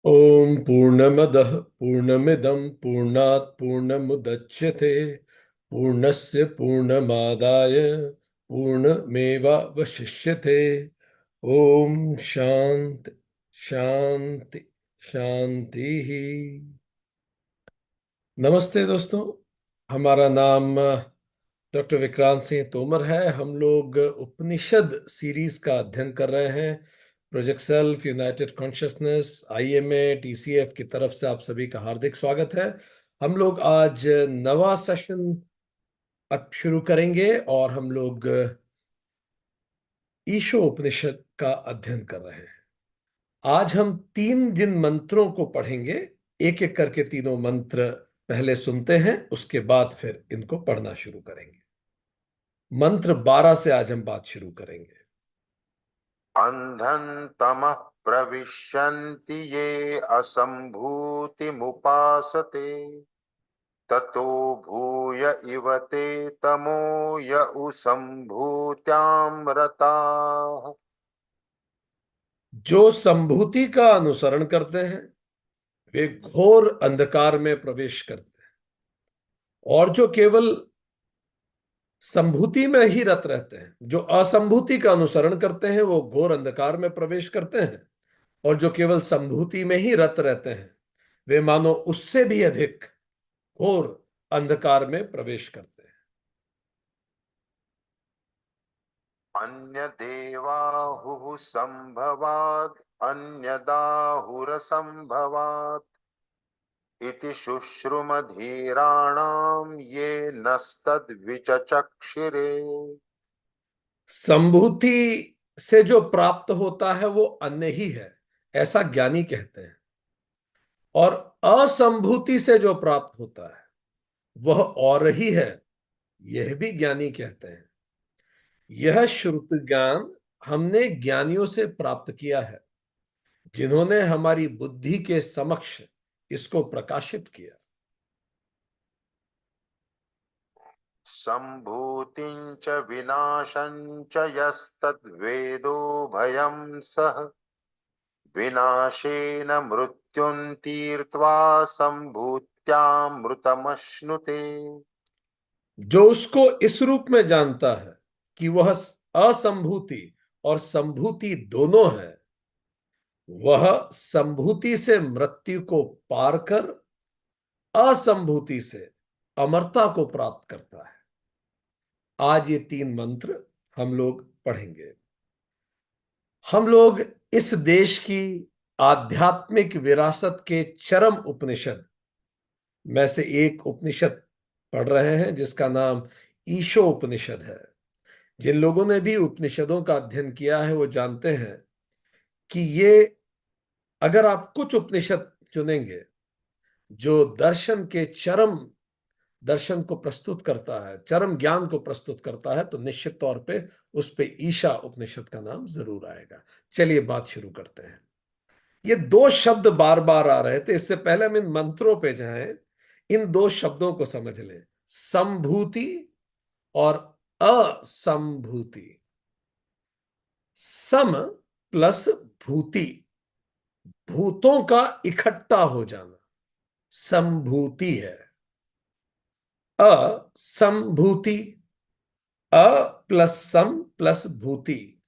ओम पूर्णमदः पूर्णमिदं पूर्णात् पूर्णमुदच्यते पूर्णस्य पूर्णमादाय पूर्णमेवावशिष्यते। ओम शांति शांति शांति ही। नमस्ते दोस्तों। हमारा नाम डॉक्टर विक्रांत सिंह तोमर है। हम लोग उपनिषद सीरीज का अध्ययन कर रहे हैं। Project self, United consciousness, IMA, TCF की तरफ से आप सभी का हार्दिक स्वागत है। हम लोग आज नवा सेशन अब शुरू करेंगे और हम लोग ईशो उपनिषद का अध्ययन कर रहे हैं। आज हम तीन जिन मंत्रों को पढ़ेंगे, एक एक करके तीनों मंत्र पहले सुनते हैं, उसके बाद फिर इनको पढ़ना शुरू करेंगे। मंत्र 12 से आज हम बात शुरू करेंगे। अंधं तमः प्रविशन्ति ये असम्भूतिमुपासते ततो भूय इव ते तमो य सम्भूत्यां रताः। जो संभूति का अनुसरण करते हैं वे घोर अंधकार में प्रवेश करते हैं, और जो केवल संभूति में ही रत रहते हैं, जो असंभूति का अनुसरण करते हैं, वो घोर अंधकार में प्रवेश करते हैं। और जो केवल संभूति में ही रत रहते हैं, वे मानो उससे भी अधिक घोर अंधकार में प्रवेश करते हैं। अन्य देवाहुः संभवात् अन्यदाहुरसंभवात् इति शुश्रुमधीराणां ये नस्तद्विचचक्षिरे। संभूति से जो प्राप्त होता है वो अन्य ही है, ऐसा ज्ञानी कहते हैं। और असंभूति से जो प्राप्त होता है वह और ही है, यह भी ज्ञानी कहते हैं। यह श्रुत ज्ञान हमने ज्ञानियों से प्राप्त किया है, जिन्होंने हमारी बुद्धि के समक्ष इसको प्रकाशित किया। सम्भूतिं च विनाशं च यस्तद्वेदो भयं सः विनाशेन मृत्युं तीर्त्वा सम्भूत्यामृतमश्नुते। जो उसको इस रूप में जानता है कि वह असंभूति और संभूति दोनों है, वह संभूति से मृत्यु को पार कर असंभूति से अमरता को प्राप्त करता है। आज ये तीन मंत्र हम लोग पढ़ेंगे। हम लोग इस देश की आध्यात्मिक विरासत के चरम उपनिषद में से एक उपनिषद पढ़ रहे हैं, जिसका नाम ईशो उपनिषद है। जिन लोगों ने भी उपनिषदों का अध्ययन किया है वो जानते हैं कि ये, अगर आप कुछ उपनिषद चुनेंगे जो दर्शन के चरम दर्शन को प्रस्तुत करता है, चरम ज्ञान को प्रस्तुत करता है, तो निश्चित तौर पे उस पे ईशा उपनिषद का नाम जरूर आएगा। चलिए बात शुरू करते हैं। ये दो शब्द बार बार आ रहे थे। इससे पहले हम इन मंत्रों पे जाएं, इन दो शब्दों को समझ लें, संभूति और असंभूति। सम प्लस भूति, भूतों का इकट्ठा हो जाना संभूति है। असंभूति, अ प्लस सम प्लस भूति,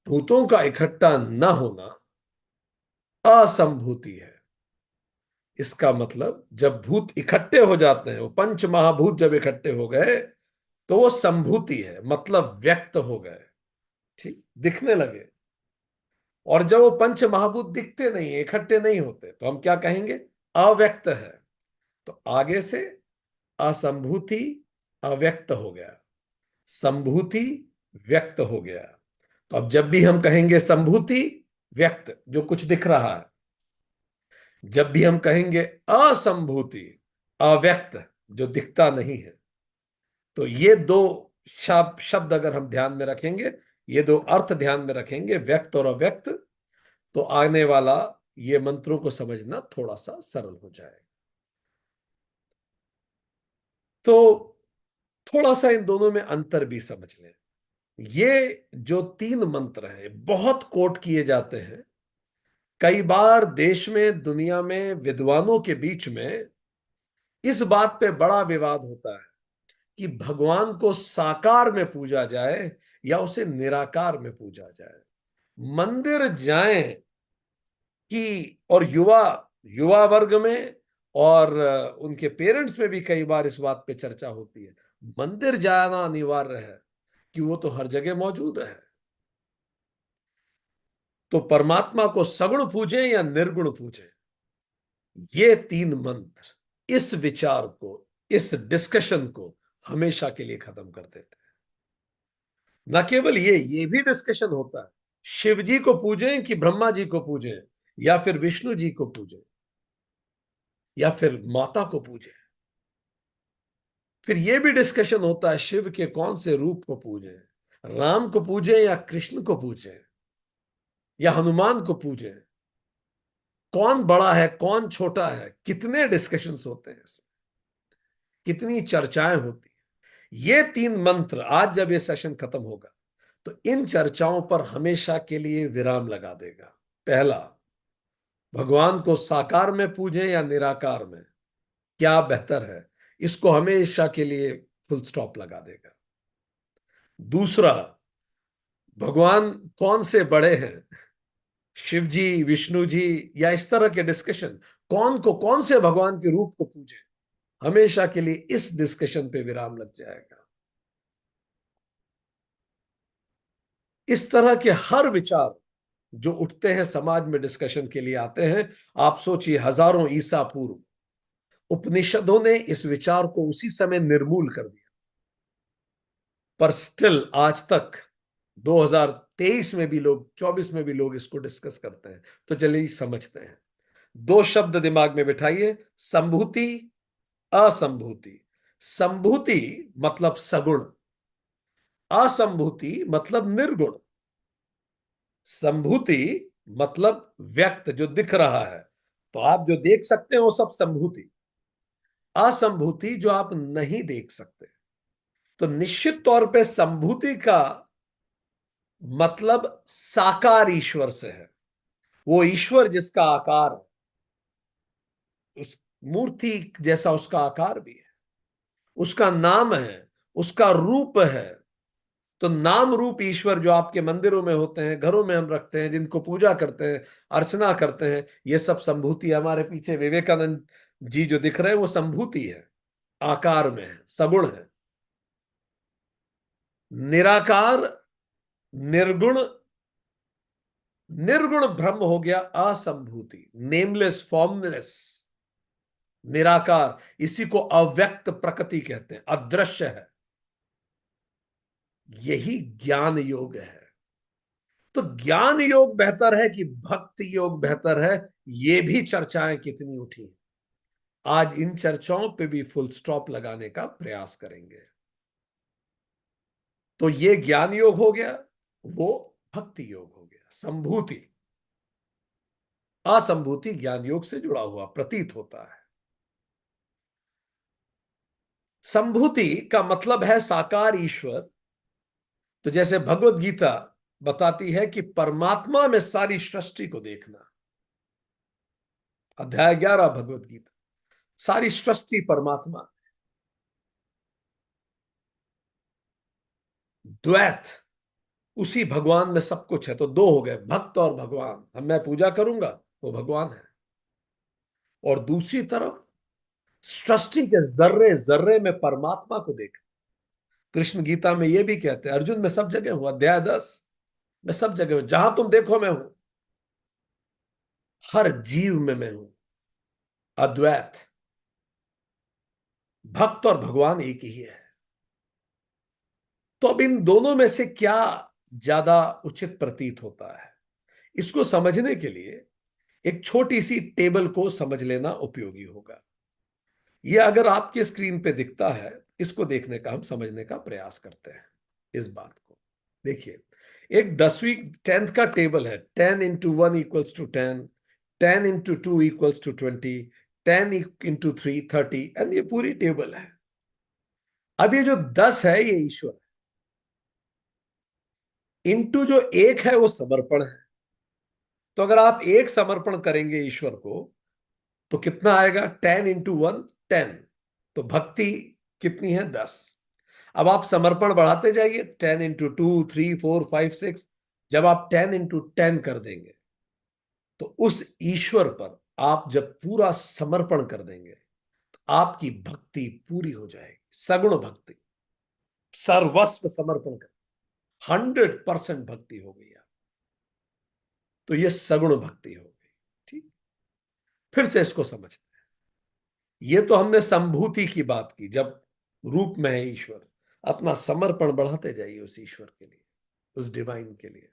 भूतों का इकट्ठा न होना असंभूति है। इसका मतलब जब भूत इकट्ठे हो जाते हैं, वो पंच महाभूत जब इकट्ठे हो गए तो वो संभूति है, मतलब व्यक्त हो गए, ठीक, दिखने लगे। और जब वो पंच महाभूत दिखते नहीं, इकट्ठे नहीं होते, तो हम क्या कहेंगे? अव्यक्त है। तो आगे से असंभूति अव्यक्त हो गया, संभूति व्यक्त हो गया। तो अब जब भी हम कहेंगे संभूति व्यक्त, जो कुछ दिख रहा है, जब भी हम कहेंगे असंभूति अव्यक्त, जो दिखता नहीं है, तो ये दो शब्द अगर हम ध्यान में रखेंगे, ये दो अर्थ ध्यान में रखेंगे, व्यक्त और अव्यक्त, तो आने वाला ये मंत्रों को समझना थोड़ा सा सरल हो जाएगा। तो थोड़ा सा इन दोनों में अंतर भी समझ लें। ये जो तीन मंत्र हैं बहुत कोट किए जाते हैं, कई बार देश में, दुनिया में, विद्वानों के बीच में इस बात पे बड़ा विवाद होता है कि भगवान को साकार में पूजा जाए या उसे निराकार में पूजा जाए। मंदिर जाएं कि, और युवा युवा वर्ग में और उनके पेरेंट्स में भी कई बार इस बात पे चर्चा होती है। मंदिर जाना अनिवार्य है कि वो तो हर जगह मौजूद है। तो परमात्मा को सगुण पूजें या निर्गुण पूजें, ये तीन मंत्र इस विचार को, इस डिस्कशन को हमेशा के लिए खत्म कर देते हैं। न केवल ये भी डिस्कशन होता है, शिव जी को पूजें कि ब्रह्मा जी को पूजें, या फिर विष्णु जी को पूजें, या फिर माता को पूजें। फिर यह भी डिस्कशन होता है, शिव के कौन से रूप को पूजें, राम को पूजें या कृष्ण को पूजें या हनुमान को पूजें, कौन बड़ा है कौन छोटा है। कितने डिस्कशंस होते हैं इसमें, कितनी चर्चाएं होती हैं। ये तीन मंत्र आज जब ये सेशन खत्म होगा तो इन चर्चाओं पर हमेशा के लिए विराम लगा देगा। पहला, भगवान को साकार में पूजें या निराकार में, क्या बेहतर है, इसको हमेशा के लिए फुल स्टॉप लगा देगा। दूसरा, भगवान कौन से बड़े हैं, शिव जी, विष्णु जी, या इस तरह के डिस्कशन, कौन से भगवान के रूप को पूजे, हमेशा के लिए इस डिस्कशन पे विराम लग जाएगा। इस तरह के हर विचार जो उठते हैं समाज में, डिस्कशन के लिए आते हैं। आप सोचिए, हजारों ईसा पूर्व उपनिषदों ने इस विचार को उसी समय निर्मूल कर दिया, पर स्टिल आज तक 2023 में भी लोग, 24 में भी लोग इसको डिस्कस करते हैं। तो चलिए समझते हैं। दो शब्द दिमाग में बिठाइए, संभूति, असंभूति। संभूति मतलब सगुण, असंभूति मतलब निर्गुण। संभूति मतलब व्यक्त, जो दिख रहा है, तो आप जो देख सकते हैं वो सब संभूति। असंभूति जो आप नहीं देख सकते। तो निश्चित तौर पे संभूति का मतलब साकार ईश्वर से है। वो ईश्वर जिसका आकार, उस मूर्ति जैसा उसका आकार भी है, उसका नाम है, उसका रूप है। तो नाम रूप ईश्वर जो आपके मंदिरों में होते हैं, घरों में हम रखते हैं, जिनको पूजा करते हैं, अर्चना करते हैं, ये सब संभूति। हमारे पीछे विवेकानंद जी जो दिख रहे हैं वो संभूति है, आकार में है, सगुण है। निराकार, निर्गुण, निर्गुण ब्रह्म हो गया असंभूति, नेमलेस, फॉर्मलेस। निराकार, इसी को अव्यक्त प्रकृति कहते हैं, अदृश्य है। यही ज्ञान योग है। तो ज्ञान योग बेहतर है कि भक्ति योग बेहतर है, ये भी चर्चाएं कितनी उठी। आज इन चर्चाओं पे भी फुल स्टॉप लगाने का प्रयास करेंगे। तो ये ज्ञान योग हो गया, वो भक्ति योग हो गया। संभूति, असंभूति ज्ञान योग से जुड़ा हुआ प्रतीत होता है। संभूति का मतलब है साकार ईश्वर। तो जैसे भगवत गीता बताती है कि परमात्मा में सारी सृष्टि को देखना, अध्याय 11 भगवत गीता, सारी सृष्टि परमात्मा। द्वैत, उसी भगवान में सब कुछ है। तो दो हो गए, भक्त और भगवान। हम, मैं पूजा करूंगा, वो भगवान है। और दूसरी तरफ सृष्टि के जर्रे जर्रे में परमात्मा को देख। कृष्ण गीता में ये भी कहते हैं, अर्जुन मैं सब जगह हूं, अध्याय 10, मैं सब जगह हूं, जहां तुम देखो मैं हूं, हर जीव में मैं हूं। अद्वैत, भक्त और भगवान एक ही है। तो अब इन दोनों में से क्या ज्यादा उचित प्रतीत होता है, इसको समझने के लिए एक छोटी सी टेबल को समझ लेना उपयोगी होगा। यह अगर आपके स्क्रीन पे दिखता है, इसको देखने का, हम समझने का प्रयास करते हैं इस बात को। देखिए, एक 10वीं 10th का टेबल है। 10 × 1 = 10, 10 × 2 = 20, 10 × 3 = 30, एंड ये पूरी टेबल है। अब ये जो 10 है ये ईश्वर, इंटू जो 1 है वो समर्पण है, तो अगर आप एक समर्पण करेंगे ईश्वर को तो कितना आएगा? 10 × 1 10। तो भक्ति कितनी है? 10। अब आप समर्पण बढ़ाते जाइए, 10 × 2 3 4 5 6। जब आप 10 × 10 कर देंगे तो उस ईश्वर पर आप जब पूरा समर्पण कर देंगे तो आपकी भक्ति पूरी हो जाएगी। सगुण भक्ति, सर्वस्व समर्पण कर 100% भक्ति हो गई आप। तो यह सगुण भक्ति हो गई। ठीक, फिर से इसको समझते हैं। ये तो हमने संभूति की बात की, जब रूप में है ईश्वर। अपना समर्पण बढ़ाते जाइए उस ईश्वर के लिए, उस डिवाइन के लिए।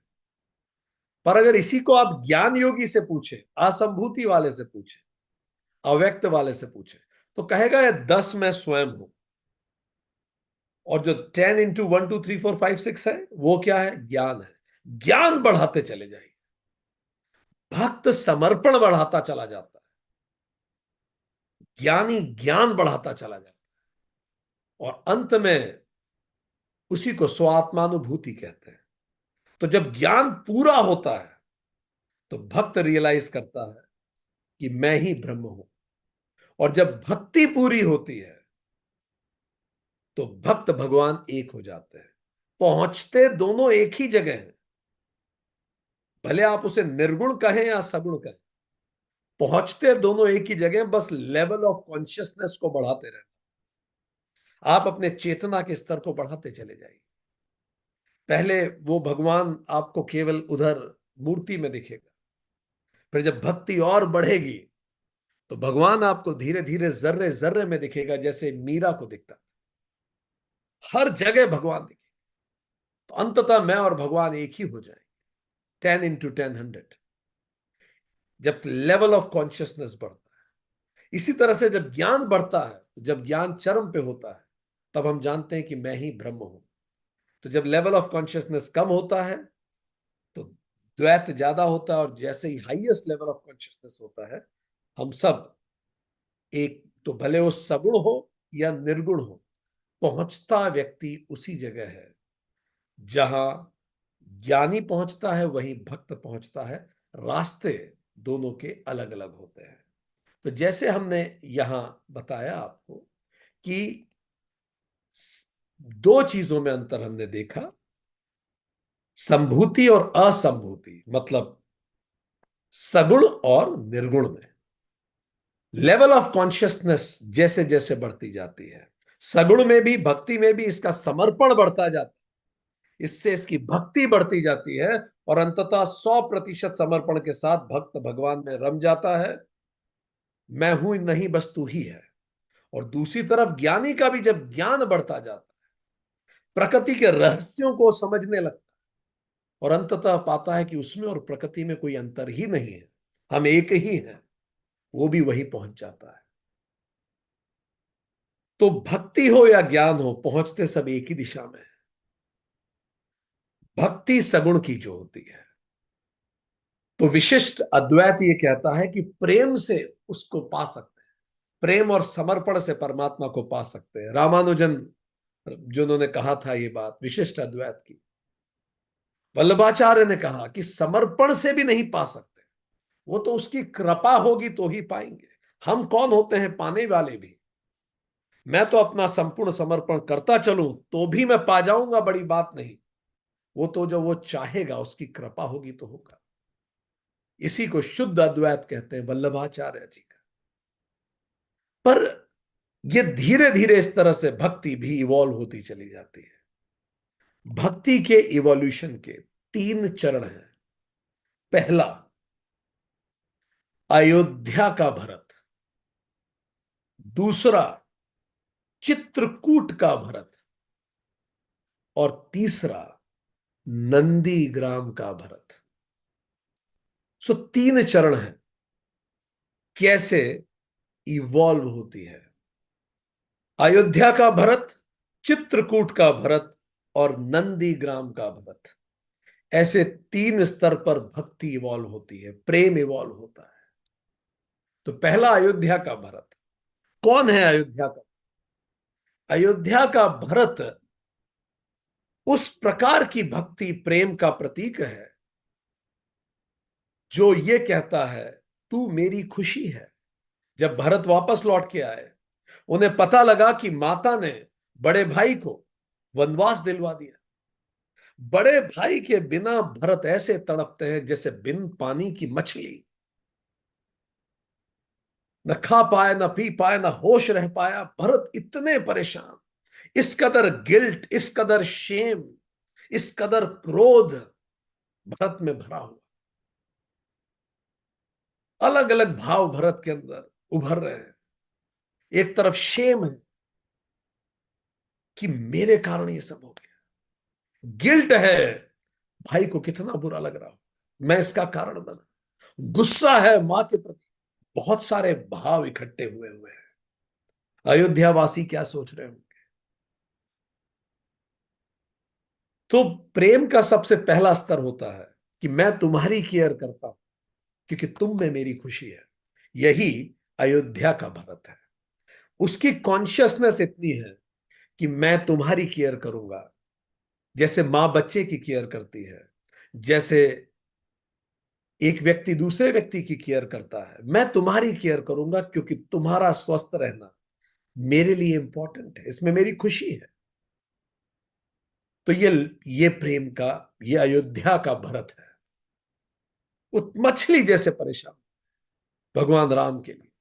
पर अगर इसी को आप ज्ञान योगी से पूछे, असंभूति वाले से पूछे, अव्यक्त वाले से पूछे, तो कहेगा ये 10 मैं स्वयं हूं। और जो 10 × 1 2 3 4 5 6 है वो क्या है? ज्ञान है। ज्ञान बढ़ाते चले जाइए, भक्त समर्पण बढ़ाता चला जाता है, ज्ञानी ज्ञान बढ़ाता चला जाता है, और अंत में उसी को स्वात्मानुभूति कहते हैं। तो जब ज्ञान पूरा होता है तो भक्त रियलाइज करता है कि मैं ही ब्रह्म हूं। और जब भक्ति पूरी होती है तो भक्त भगवान एक हो जाते हैं। पहुंचते दोनों एक ही जगह हैं, भले आप उसे निर्गुण कहें या सगुण कहें, पहुंचते दोनों एक ही जगह, बस लेवल ऑफ कॉन्शियसनेस को बढ़ाते रहना। आप अपने चेतना के स्तर को बढ़ाते चले जाइए। पहले वो भगवान आपको केवल उधर मूर्ति में दिखेगा, फिर जब भक्ति और बढ़ेगी तो भगवान आपको धीरे धीरे जर्रे जर्रे में दिखेगा, जैसे मीरा को दिखता था। हर जगह भगवान दिखे, तो अंततः मैं और भगवान एक ही हो जाएंगे। 10 × 10 100, जब लेवल ऑफ कॉन्शियसनेस बढ़ता है। इसी तरह से जब ज्ञान बढ़ता है, जब ज्ञान चरम पे होता है, तब हम जानते हैं कि मैं ही ब्रह्म हूं। तो जब लेवल ऑफ कॉन्शियसनेस कम होता है तो द्वैत ज्यादा होता है, और जैसे ही हाईएस्ट लेवल ऑफ कॉन्शियसनेस होता है, हम सब एक, तो भले वो सगुण हो या निर्गुण हो, पहुंचता व्यक्ति उसी जगह है जहां ज्ञानी पहुंचता है, वहीं भक्त पहुंचता है। रास्ते दोनों के अलग अलग होते हैं। तो जैसे हमने यहां बताया आपको कि दो चीजों में अंतर हमने देखा, संभूति और असंभूति, मतलब सगुण और निर्गुण में लेवल ऑफ कॉन्शियसनेस जैसे जैसे बढ़ती जाती है, सगुण में भी भक्ति में भी इसका समर्पण बढ़ता जाता है, इससे इसकी भक्ति बढ़ती जाती है, और अंततः 100% समर्पण के साथ भक्त भगवान में रम जाता है। मैं हूं नहीं, बस तू ही है। और दूसरी तरफ ज्ञानी का भी जब ज्ञान बढ़ता जाता है, प्रकृति के रहस्यों को समझने लगता है, और अंततः पाता है कि उसमें और प्रकृति में कोई अंतर ही नहीं है, हम एक ही हैं, वो भी वही पहुंच जाता है। तो भक्ति हो या ज्ञान हो, पहुंचते सब एक ही दिशा में है। भक्ति सगुण की जो होती है, तो विशिष्ट अद्वैत ये कहता है कि प्रेम से उसको पा सकते हैं, प्रेम और समर्पण से परमात्मा को पा सकते हैं। रामानुजन जिन्होंने कहा था ये बात विशिष्ट अद्वैत की, वल्लभाचार्य ने कहा कि समर्पण से भी नहीं पा सकते, वो तो उसकी कृपा होगी तो ही पाएंगे। हम कौन होते हैं पाने वाले भी? मैं तो अपना संपूर्ण समर्पण करता चलूं तो भी मैं पा जाऊंगा, बड़ी बात नहीं। वो तो जो वो चाहेगा, उसकी कृपा होगी तो होगा। इसी को शुद्ध अद्वैत कहते हैं, वल्लभाचार्य जी का। पर ये धीरे धीरे इस तरह से भक्ति भी इवॉल्व होती चली जाती है। भक्ति के इवोल्यूशन के 3 चरण हैं। पहला, अयोध्या का भरत। दूसरा, चित्रकूट का भरत। और तीसरा, नंदीग्राम का भरत। सो 3 चरण हैं, कैसे इवॉल्व होती है। अयोध्या का भरत, चित्रकूट का भरत और नंदीग्राम का भरत। ऐसे 3 स्तर पर भक्ति इवॉल्व होती है, प्रेम इवॉल्व होता है। तो पहला अयोध्या का भरत। कौन है अयोध्या का? अयोध्या का भरत उस प्रकार की भक्ति प्रेम का प्रतीक है जो ये कहता है तू मेरी खुशी है। जब भरत वापस लौट के आए, उन्हें पता लगा कि माता ने बड़े भाई को वनवास दिलवा दिया। बड़े भाई के बिना भरत ऐसे तड़पते हैं जैसे बिन पानी की मछली। न खा पाए, न पी पाए, न होश रह पाया। भरत इतने परेशान, इस कदर गिल्ट, इस कदर शेम, इस कदर क्रोध भरत में भरा हुआ। अलग अलग भाव भरत के अंदर उभर रहे हैं। एक तरफ शेम है कि मेरे कारण ये सब हो गया। गिल्ट है, भाई को कितना बुरा लग रहा हो, मैं इसका कारण बना। गुस्सा है मां के प्रति। बहुत सारे भाव इकट्ठे हुए हुए हैं। अयोध्यावासी क्या सोच रहे होंगे? तो प्रेम का सबसे पहला स्तर होता है कि मैं तुम्हारी केयर करता हूं क्योंकि तुम में मेरी खुशी है। यही अयोध्या का भरत है। उसकी कॉन्शियसनेस इतनी है कि मैं तुम्हारी केयर करूंगा, जैसे मां बच्चे की केयर करती है, जैसे एक व्यक्ति दूसरे व्यक्ति की केयर करता है। मैं तुम्हारी केयर करूंगा क्योंकि तुम्हारा स्वस्थ रहना मेरे लिए इंपॉर्टेंट है, इसमें मेरी खुशी है। तो ये प्रेम का, ये अयोध्या का भरत है। वो मछली जैसे परेशान भगवान राम के लिए,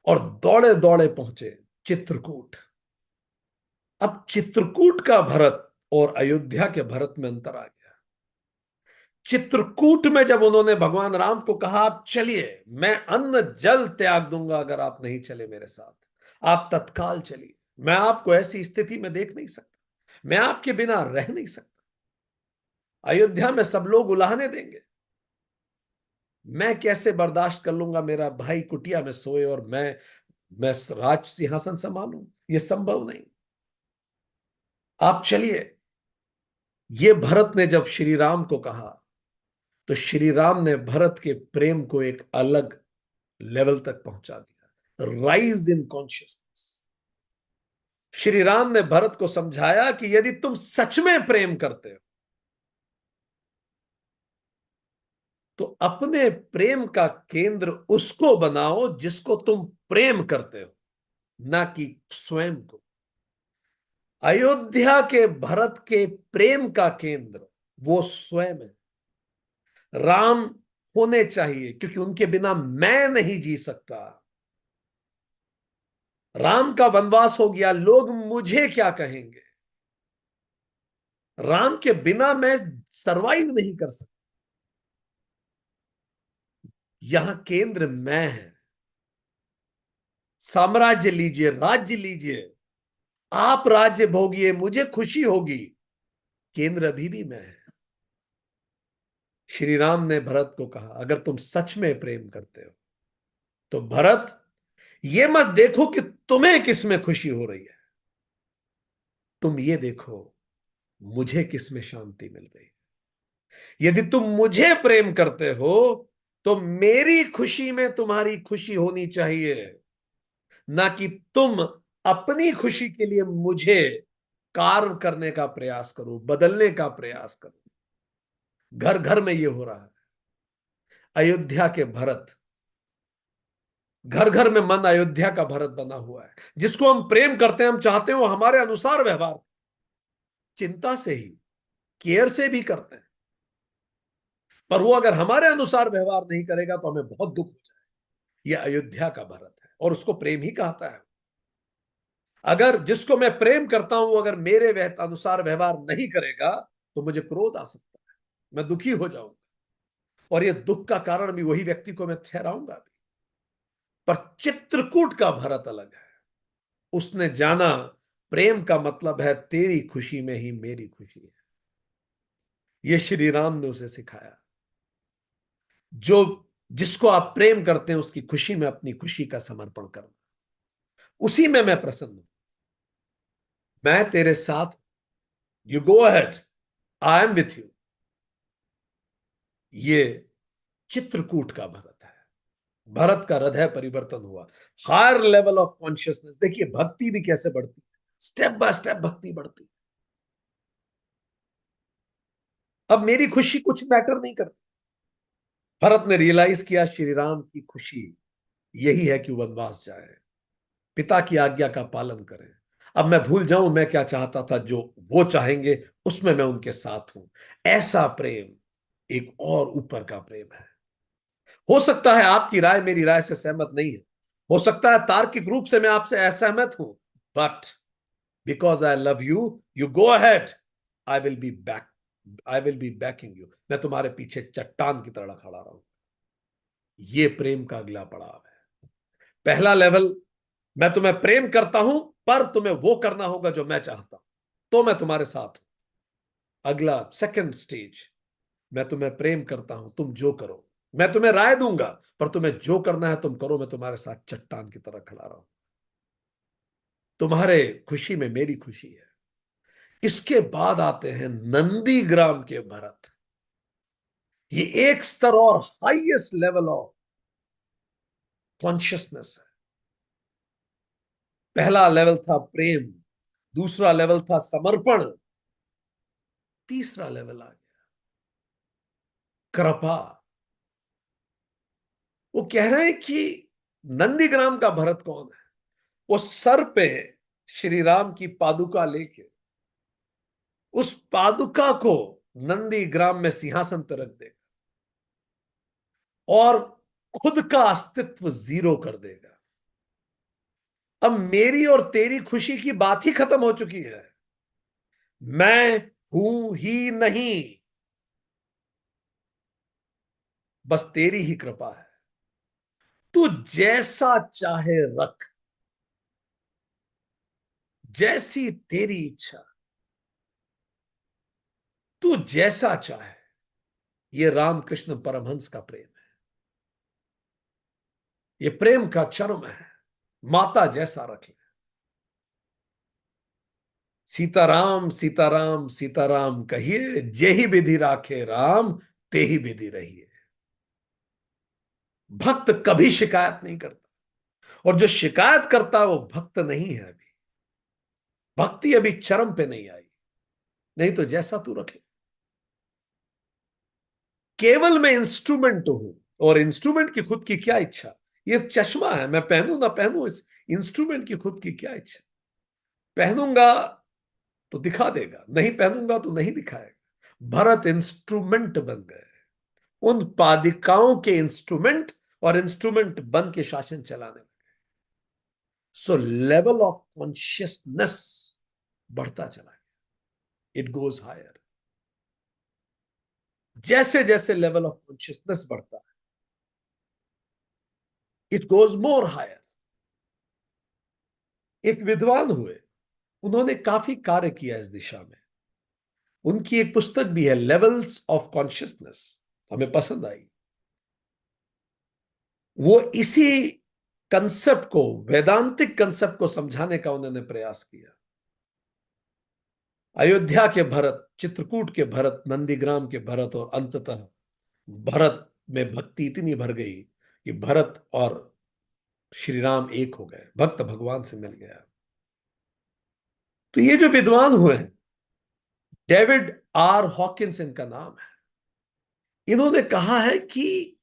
और दौड़े दौड़े पहुंचे चित्रकूट। अब चित्रकूट का भरत और अयोध्या के भरत में अंतर आ गया। चित्रकूट में जब उन्होंने भगवान राम को कहा आप चलिए, मैं अन्न जल त्याग दूंगा अगर आप नहीं चले मेरे साथ, आप तत्काल चलिए, मैं आपको ऐसी स्थिति में देख नहीं सकता, मैं आपके बिना रह नहीं सकता, अयोध्या में सब लोग उलाहने देंगे, मैं कैसे बर्दाश्त कर लूंगा मेरा भाई कुटिया में सोए और मैं राज सिंहासन संभालूं, यह संभव नहीं, आप चलिए। ये भरत ने जब श्री राम को कहा तो श्री राम ने भरत के प्रेम को एक अलग लेवल तक पहुंचा दिया। Rise in consciousness. Shri Ram ने भरत को समझाया कि यदि तुम सच में प्रेम करते हो तो अपने प्रेम का केंद्र उसको बनाओ जिसको तुम प्रेम करते हो, ना कि स्वयं को। अयोध्या के भरत के प्रेम का केंद्र वो स्वयं है। राम होने चाहिए क्योंकि उनके बिना मैं नहीं जी सकता। राम का वनवास हो गया, लोग मुझे क्या कहेंगे? राम के बिना मैं सरवाइव नहीं कर सकता। यहां केंद्र मैं है। साम्राज्य लीजिए, राज्य लीजिए, आप राज्य भोगिए, मुझे खुशी होगी, केंद्र अभी भी मैं है। श्री राम ने भरत को कहा अगर तुम सच में प्रेम करते हो तो भरत, ये मत देखो कि तुम्हें किसमें खुशी हो रही है, तुम ये देखो मुझे किसमें शांति मिल रही है। यदि तुम मुझे प्रेम करते हो तो मेरी खुशी में तुम्हारी खुशी होनी चाहिए, ना कि तुम अपनी खुशी के लिए मुझे कार्व करने का प्रयास करो, बदलने का प्रयास करो। घर घर में ये हो रहा है। अयोध्या के भरत, घर घर में मन अयोध्या का भरत बना हुआ है। जिसको हम प्रेम करते हैं, हम चाहते हैं वो हमारे अनुसार व्यवहार, चिंता से ही, केयर से भी करते हैं, पर वो अगर हमारे अनुसार व्यवहार नहीं करेगा तो हमें बहुत दुख हो जाए। ये अयोध्या का भरत है और उसको प्रेम ही कहता है। अगर जिसको मैं प्रेम करता हूं अगर मेरे अनुसार व्यवहार नहीं करेगा तो मुझे क्रोध आ सकता है, मैं दुखी हो जाऊंगा, और ये दुख का कारण भी वही व्यक्ति को मैं ठहराऊंगा भी। पर चित्रकूट का भरत अलग है। उसने जाना प्रेम का मतलब है तेरी खुशी में ही मेरी खुशी है। ये श्री राम ने उसे सिखाया। जो जिसको आप प्रेम करते हैं उसकी खुशी में अपनी खुशी का समर्पण करना, उसी में मैं प्रसन्न हूं, मैं तेरे साथ, you go ahead, I am with you. ये चित्रकूट का भरत है। भरत का हृदय परिवर्तन हुआ। Higher level of consciousness. देखिए भक्ति भी कैसे बढ़ती है, स्टेप बाय स्टेप भक्ति बढ़ती है। अब मेरी खुशी कुछ मैटर नहीं करती, भरत ने रियलाइज किया श्री राम की खुशी यही है कि वनवास जाए, पिता की आज्ञा का पालन करें। अब मैं भूल जाऊं मैं क्या चाहता था, जो वो चाहेंगे उसमें मैं उनके साथ हूं। ऐसा प्रेम एक और ऊपर का प्रेम है। हो सकता है आपकी राय मेरी राय से सहमत नहीं है, हो सकता है तार्किक रूप से मैं आपसे असहमत हूं, but because I love you, you go ahead, I will be back, I will be backing you. मैं तुम्हारे पीछे चट्टान की तरह खड़ा रहूं। ये प्रेम का अगला पड़ाव है। पहला लेवल, मैं तुम्हें प्रेम करता हूं पर तुम्हें वो करना होगा जो मैं चाहता हूं, तो मैं तुम्हारे साथ हूं। अगला सेकंड स्टेज, मैं तुम्हें प्रेम करता हूं, तुम जो करो, मैं तुम्हें राय दूंगा पर तुम्हें जो करना है तुम करो, मैं तुम्हारे साथ चट्टान की तरह खड़ा रहूं। तुम्हारे खुशी में मेरी खुशी है। इसके बाद आते हैं नंदीग्राम के भरत। ये एक स्तर और हाईएस्ट लेवल ऑफ कॉन्शियसनेस है। पहला लेवल था प्रेम, दूसरा लेवल था समर्पण, तीसरा लेवल आ गया कृपा। वो कह रहे हैं कि नंदीग्राम का भरत कौन है? वो सर पे श्री राम की पादुका लेके उस पादुका को नंदीग्राम में सिंहासन पर रख देगा और खुद का अस्तित्व जीरो कर देगा। अब मेरी और तेरी खुशी की बात ही खत्म हो चुकी है। मैं हूं ही नहीं, बस तेरी ही कृपा है। तू जैसा चाहे रख, जैसी तेरी इच्छा, तू जैसा चाहे। ये रामकृष्ण परमहंस का प्रेम है। ये प्रेम का चरम है। माता जैसा रख ले। सीताराम सीताराम सीताराम कहिए, जेहि विधि राखे राम, तेहि विधि रहिए। भक्त कभी शिकायत नहीं करता, और जो शिकायत करता है वो भक्त नहीं है। अभी भक्ति अभी चरम पे नहीं आई। नहीं तो जैसा तू रखे। केवल मैं इंस्ट्रूमेंट हूं, और इंस्ट्रूमेंट की खुद की क्या इच्छा? ये चश्मा है, मैं पहनूं ना पहनूं, इस इंस्ट्रूमेंट की खुद की क्या इच्छा? पहनूंगा तो दिखा देगा, नहीं पहनूंगा तो नहीं दिखाएगा। भरत इंस्ट्रूमेंट बन गए, उन पादिकाओं के इंस्ट्रूमेंट, और इंस्ट्रूमेंट बन के शासन चलाने। सो लेवल ऑफ कॉन्शियसनेस बढ़ता चला गया, इट गोज हायर। जैसे जैसे लेवल ऑफ कॉन्शियसनेस बढ़ता है, इट गोज मोर हायर। एक विद्वान हुए, उन्होंने काफी कार्य किया इस दिशा में। उनकी एक पुस्तक भी है, लेवल्स ऑफ कॉन्शियसनेस, हमें पसंद आई। वो इसी कंसेप्ट को, वेदांतिक कंसेप्ट को समझाने का उन्होंने प्रयास किया। अयोध्या के भरत, चित्रकूट के भरत, नंदीग्राम के भरत, और अंततः भरत में भक्ति इतनी भर गई कि भरत और श्री राम एक हो गए, भक्त भगवान से मिल गया। तो ये जो विद्वान हुए हैं, डेविड आर हॉकिंस इनका नाम है, इन्होंने कहा है कि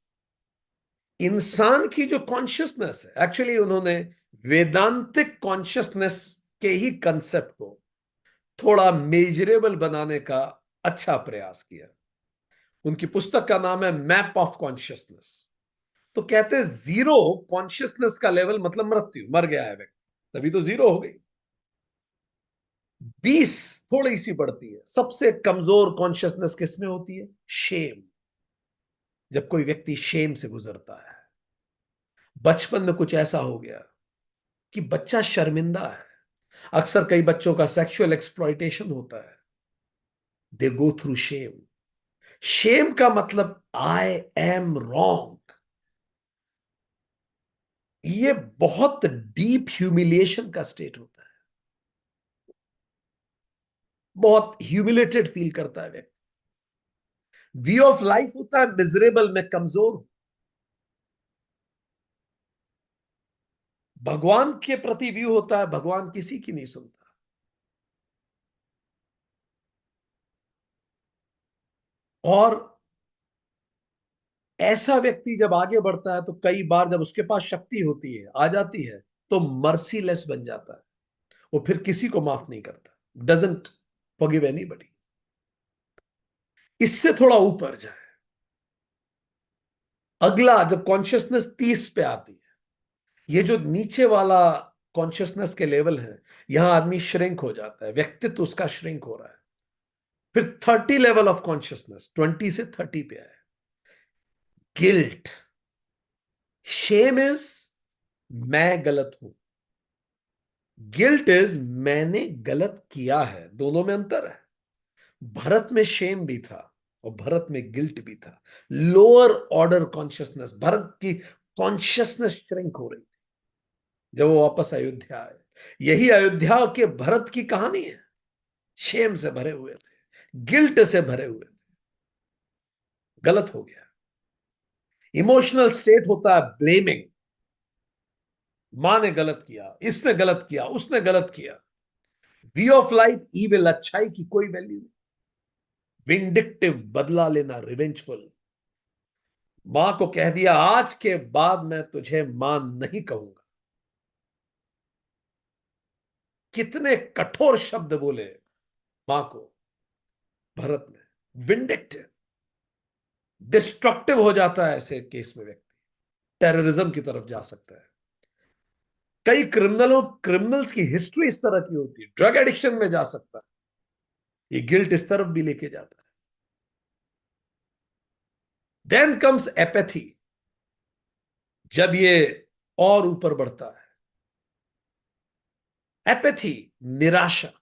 इंसान की जो कॉन्शियसनेस है, एक्चुअली उन्होंने वेदांतिक कॉन्शियसनेस के ही कंसेप्ट को थोड़ा मेजरेबल बनाने का अच्छा प्रयास किया। उनकी पुस्तक का नाम है मैप ऑफ कॉन्शियसनेस। तो कहते हैं जीरो कॉन्शियसनेस का लेवल मतलब मृत्यु, मर गया है व्यक्ति, तभी तो जीरो हो गई। 20 थोड़ी सी बढ़ती है। सबसे कमजोर कॉन्शियसनेस किसमें होती है? शेम। जब कोई व्यक्ति शेम से गुजरता है, बचपन में कुछ ऐसा हो गया कि बच्चा शर्मिंदा है। अक्सर कई बच्चों का सेक्सुअल एक्सप्लॉइटेशन होता है, दे गो थ्रू शेम। शेम का मतलब आई एम रॉन्ग। ये बहुत डीप ह्यूमिलिएशन का स्टेट होता है। बहुत ह्यूमिलेटेड फील करता है व्यक्ति। व्यू ऑफ लाइफ होता है मिजरेबल, में कमजोर हूं। भगवान के प्रति व्यू होता है भगवान किसी की नहीं सुनता। और ऐसा व्यक्ति जब आगे बढ़ता है तो कई बार जब उसके पास शक्ति होती है, आ जाती है, तो मर्सीलेस बन जाता है। वो फिर किसी को माफ नहीं करता, डजंट फॉरगिव एनीबॉडी। इससे थोड़ा ऊपर जाए, अगला जब कॉन्शियसनेस 30 पे आती है, ये जो नीचे वाला कॉन्शियसनेस के लेवल है, यहां आदमी श्रिंक हो जाता है, व्यक्तित्व उसका श्रिंक हो रहा है। फिर 30 लेवल ऑफ कॉन्शियसनेस, 20 से 30 पे आए, गिल्ट, शेम इज मैं गलत हूं, गिल्ट इज मैंने गलत किया है, दोनों में अंतर है। भरत में शेम भी था और भरत में गिल्ट भी था। लोअर ऑर्डर कॉन्शियसनेस, भरत की कॉन्शियसनेस श्रिंक हो रही थी जब वो वापस अयोध्या आए। यही अयोध्या के भरत की कहानी है। शेम से भरे हुए थे, गिल्ट से भरे हुए थे, गलत हो गया। इमोशनल स्टेट होता है ब्लेमिंग, मां ने गलत किया, इसने गलत किया, उसने गलत किया। वी ऑफ लाइफ ईविल, अच्छाई की कोई वैल्यू नहीं। विंडिक्टिव, बदला लेना, रिवेंजफुल। मां को कह दिया आज के बाद मैं तुझे मां नहीं कहूंगा। कितने कठोर शब्द बोले मां को भरत ने। विंडिक्टिव, डिस्ट्रक्टिव हो जाता है ऐसे केस में व्यक्ति, टेररिज्म की तरफ जा सकता है। कई क्रिमिनल्स की हिस्ट्री इस तरह की होती है, ड्रग एडिक्शन में जा सकता है। ये गिल्ट इस तरफ भी लेके जाता है। देन कम्स एपैथी, जब ये और ऊपर बढ़ता है। एपैथी, निराशा।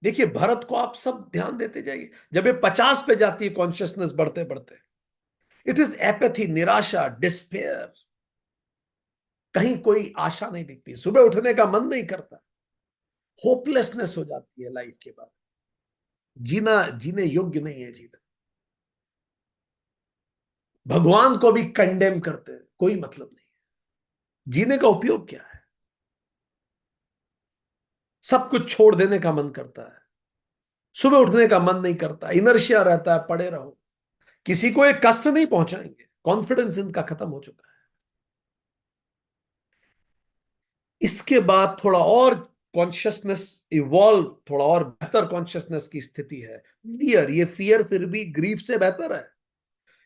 देखिए भरत को आप सब ध्यान देते जाइए, जब ये 50 पे जाती है कॉन्शियसनेस बढ़ते बढ़ते, इट इज एपैथी, निराशा, डिस्पेयर। कहीं कोई आशा नहीं दिखती, सुबह उठने का मन नहीं करता, होपलेसनेस हो जाती है लाइफ के बाद। जीना, जीने योग्य नहीं है जीवन। भगवान को भी कंडेम करते हैं, कोई मतलब नहीं है। जीने का उपयोग क्या है? सब कुछ छोड़ देने का मन करता है, सुबह उठने का मन नहीं करता, इनर्शिया रहता है, पड़े रहो। किसी को एक कष्ट नहीं पहुंचाएंगे, कॉन्फिडेंस इनका खत्म हो चुका है। इसके बाद थोड़ा और कॉन्शियसनेस इवॉल्व, थोड़ा और बेहतर कॉन्शियसनेस की स्थिति है फियर। ये फियर फिर भी ग्रीफ से बेहतर है।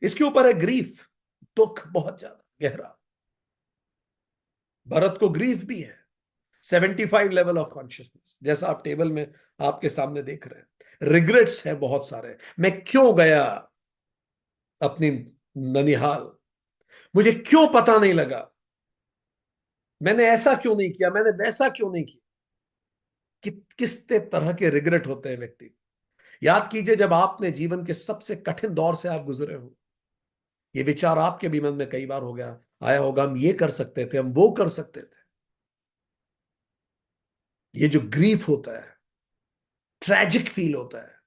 इसके ऊपर है ग्रीफ, दुख बहुत ज्यादा गहरा। भरत को ग्रीफ भी है। 75 लेवल ऑफ कॉन्शियसनेस, जैसा आप टेबल में आपके सामने देख रहे हैं। रिग्रेट्स है बहुत सारे, मैं क्यों गया अपनी ननिहाल, मुझे क्यों पता नहीं लगा, मैंने ऐसा क्यों नहीं किया, मैंने वैसा क्यों नहीं किया। किस तरह के रिग्रेट होते हैं व्यक्ति। याद कीजिए जब आपने जीवन के सबसे कठिन दौर से आप गुजरे हो, ये विचार आपके भी मन में कई बार हो गया, आया होगा, हम ये कर सकते थे, हम वो कर सकते थे। ये जो ग्रीफ होता है, ट्रेजिक फील होता है।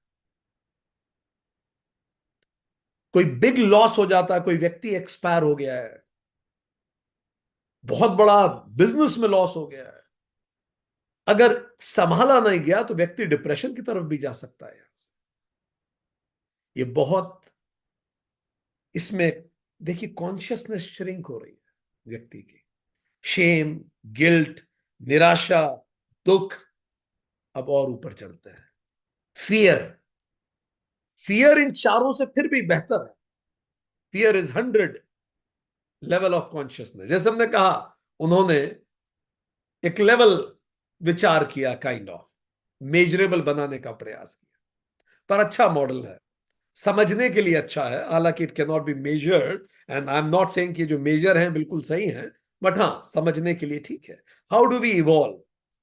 कोई बिग लॉस हो जाता है, कोई व्यक्ति एक्सपायर हो गया है, बहुत बड़ा बिजनेस में लॉस हो गया है, अगर संभाला नहीं गया तो व्यक्ति डिप्रेशन की तरफ भी जा सकता है। ये बहुत, इसमें देखिए कॉन्शियसनेस श्रिंक हो रही है व्यक्ति की। शेम, गिल्ट, निराशा, दुख। अब और ऊपर चलते हैं, फियर। फियर इन चारों से फिर भी बेहतर है। Fear is 100 level of consciousness. जैसे हमने कहा, उन्होंने एक लेवल विचार किया, काइंड ऑफ मेजरेबल बनाने का प्रयास किया, पर अच्छा मॉडल है, समझने के लिए अच्छा है। हालांकि it can not be measured, and I am not saying कि जो मेजर हैं बिल्कुल सही हैं, बट हाँ समझने के लिए ठीक है। How do we evolve,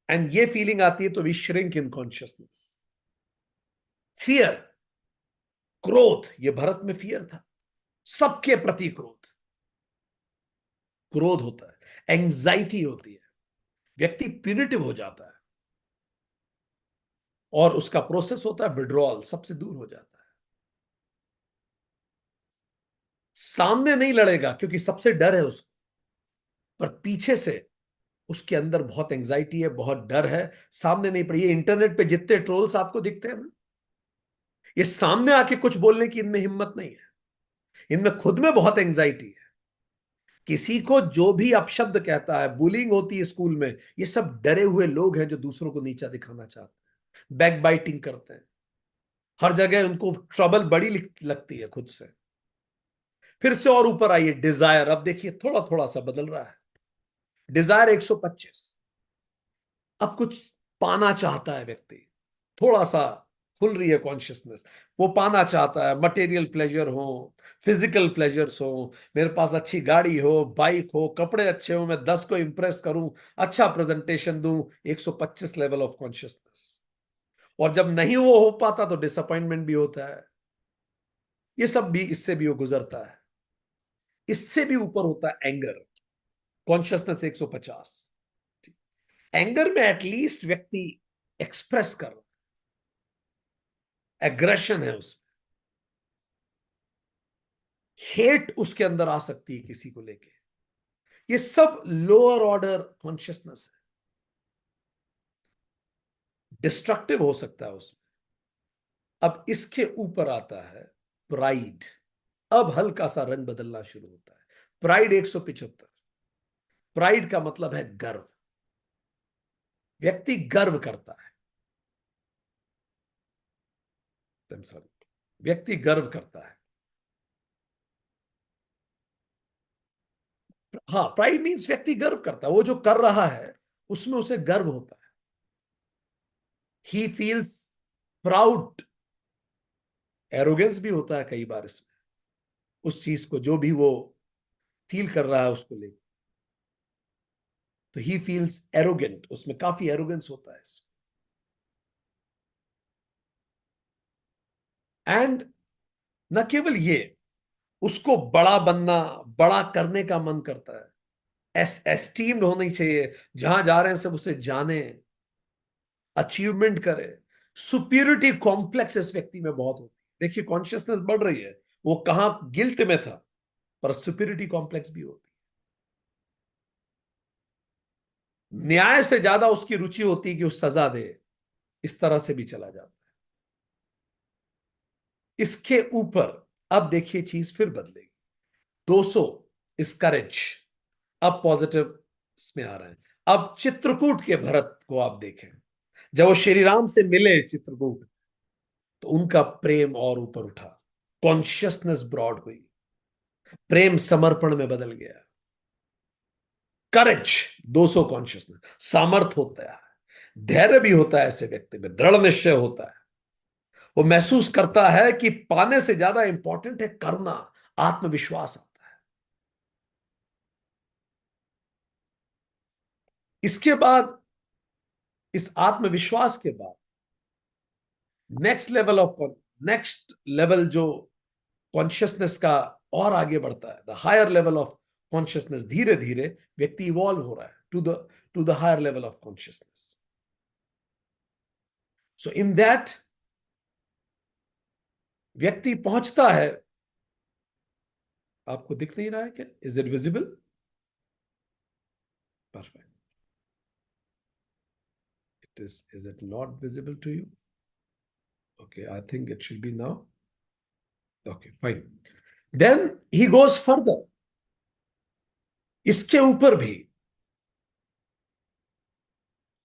and ये फीलिंग आती है तो we shrink in consciousness. Fear, क्रोध, ये भरत में फियर था, सबके प्रति क्रोध। क्रोध होता है, एंजाइटी होती है, व्यक्ति प्यूनिटिव हो जाता है, और उसका प्रोसेस होता है विड्रॉल, सबसे दूर हो जाता है। सामने नहीं लड़ेगा क्योंकि सबसे डर है उसको, पर पीछे से उसके अंदर बहुत एंजाइटी है, बहुत डर है, सामने नहीं पड़ी। ये इंटरनेट पे जितने ट्रोल्स आपको दिखते हैं ना, ये सामने आके कुछ बोलने की इनमें हिम्मत नहीं है। इनमें खुद में बहुत एंजाइटी है। किसी को जो भी अपशब्द कहता है, बुलिंग होती है स्कूल में, ये सब डरे हुए लोग हैं जो दूसरों को नीचा दिखाना चाहते हैं, बैक बाइटिंग करते हैं, हर जगह उनको ट्रबल बड़ी लगती है खुद से। फिर से और ऊपर आइए, डिजायर। अब देखिए थोड़ा थोड़ा सा बदल रहा है। डिजायर 125। अब कुछ पाना चाहता है व्यक्ति, थोड़ा सा खुल रही है कॉन्शियसनेस। वो पाना चाहता है, मटेरियल प्लेजर हो, फिजिकल प्लेजर्स हो, मेरे पास अच्छी गाड़ी हो, बाइक हो, कपड़े अच्छे हो, मैं 10 को इंप्रेस करूं, अच्छा प्रेजेंटेशन दूं। 125 लेवल ऑफ कॉन्शियसनेस। और जब नहीं वो हो पाता तो डिसअपॉइंटमेंट भी होता है। ये सब भी, इससे भी वो गुजरता है। इससे भी ऊपर होता है एंगर, कॉन्शियसनेस 150। एंगर में एटलीस्ट व्यक्ति एक्सप्रेस कर, एग्रेशन है उसमें, हेट उसके अंदर आ सकती है किसी को लेके। ये सब लोअर ऑर्डर कॉन्शियसनेस है, डिस्ट्रक्टिव हो सकता है उसमें। अब इसके ऊपर आता है प्राइड। अब हल्का सा रंग बदलना शुरू होता है। प्राइड 175। प्राइड का मतलब है गर्व। व्यक्ति गर्व करता है, सॉरी, व्यक्ति गर्व करता है। हाँ, प्राइड मीन्स व्यक्ति गर्व करता है, वो जो कर रहा है उसमें उसे गर्व होता है। He feels proud. एरोगेंस भी होता है कई बार इसमें, उस चीज को जो भी वो फील कर रहा है उसको लेकर। तो ही फील्स एरोगेंट, उसमें काफी एरोगेंस होता है इसमें। एंड न केवल ये, उसको बड़ा बनना, बड़ा करने का मन करता है। एस्टीम्ड होनी चाहिए, जहां जा रहे हैं सब उसे जाने, अचीवमेंट करे। सुपीरियरिटी कॉम्प्लेक्स इस व्यक्ति में बहुत होती है। देखिए कॉन्शियसनेस बढ़ रही है, वो कहां गिल्ट में था, पर सुपीरियरिटी कॉम्प्लेक्स भी होती है। न्याय से ज्यादा उसकी रुचि होती है कि वो सजा दे, इस तरह से भी चला जाता है। इसके ऊपर अब देखिए चीज फिर बदलेगी। 200 इस करेज। अब पॉजिटिव में आ रहे हैं। अब चित्रकूट के भरत को आप देखें, जब वो श्री राम से मिले चित्रकूट, तो उनका प्रेम और ऊपर उठा, कॉन्शियसनेस ब्रॉड हुई, प्रेम समर्पण में बदल गया। करेज 200 कॉन्शियसनेस, सामर्थ होता है, धैर्य भी होता है ऐसे व्यक्ति में, दृढ़ निश्चय होता है। वो महसूस करता है कि पाने से ज्यादा इंपॉर्टेंट है करना। आत्मविश्वास आता है। इसके बाद, इस आत्मविश्वास के बाद next level of, next level जो कॉन्शियसनेस का और आगे बढ़ता है, the higher level of consciousness, धीरे धीरे व्यक्ति इवॉल्व हो रहा है to the higher level of consciousness. So in that व्यक्ति पहुंचता है। आपको दिख नहीं रहा है क्या? Is it visible? Perfect. Is it not visible to you? Okay, I think it should be now. Okay, fine. Then he goes further. इसके ऊपर भी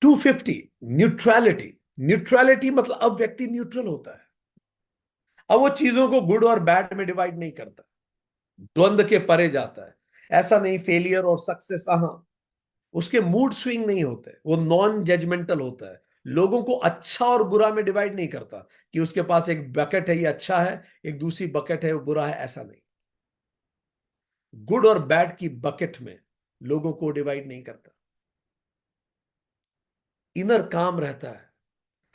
250 न्यूट्रलिटी। न्यूट्रलिटी मतलब अब व्यक्ति न्यूट्रल होता है। अब वो चीजों को गुड और बैड में डिवाइड नहीं करता, द्वंद के परे जाता है। ऐसा नहीं फेलियर और सक्सेस, हाँ, उसके मूड स्विंग नहीं होते, वो नॉन जजमेंटल होता है। लोगों को अच्छा और बुरा में डिवाइड नहीं करता कि उसके पास एक बकेट है ये अच्छा है, एक दूसरी बकेट है वो बुरा है, ऐसा नहीं। गुड और बैड की बकेट में लोगों को डिवाइड नहीं करता। इनर काम रहता है।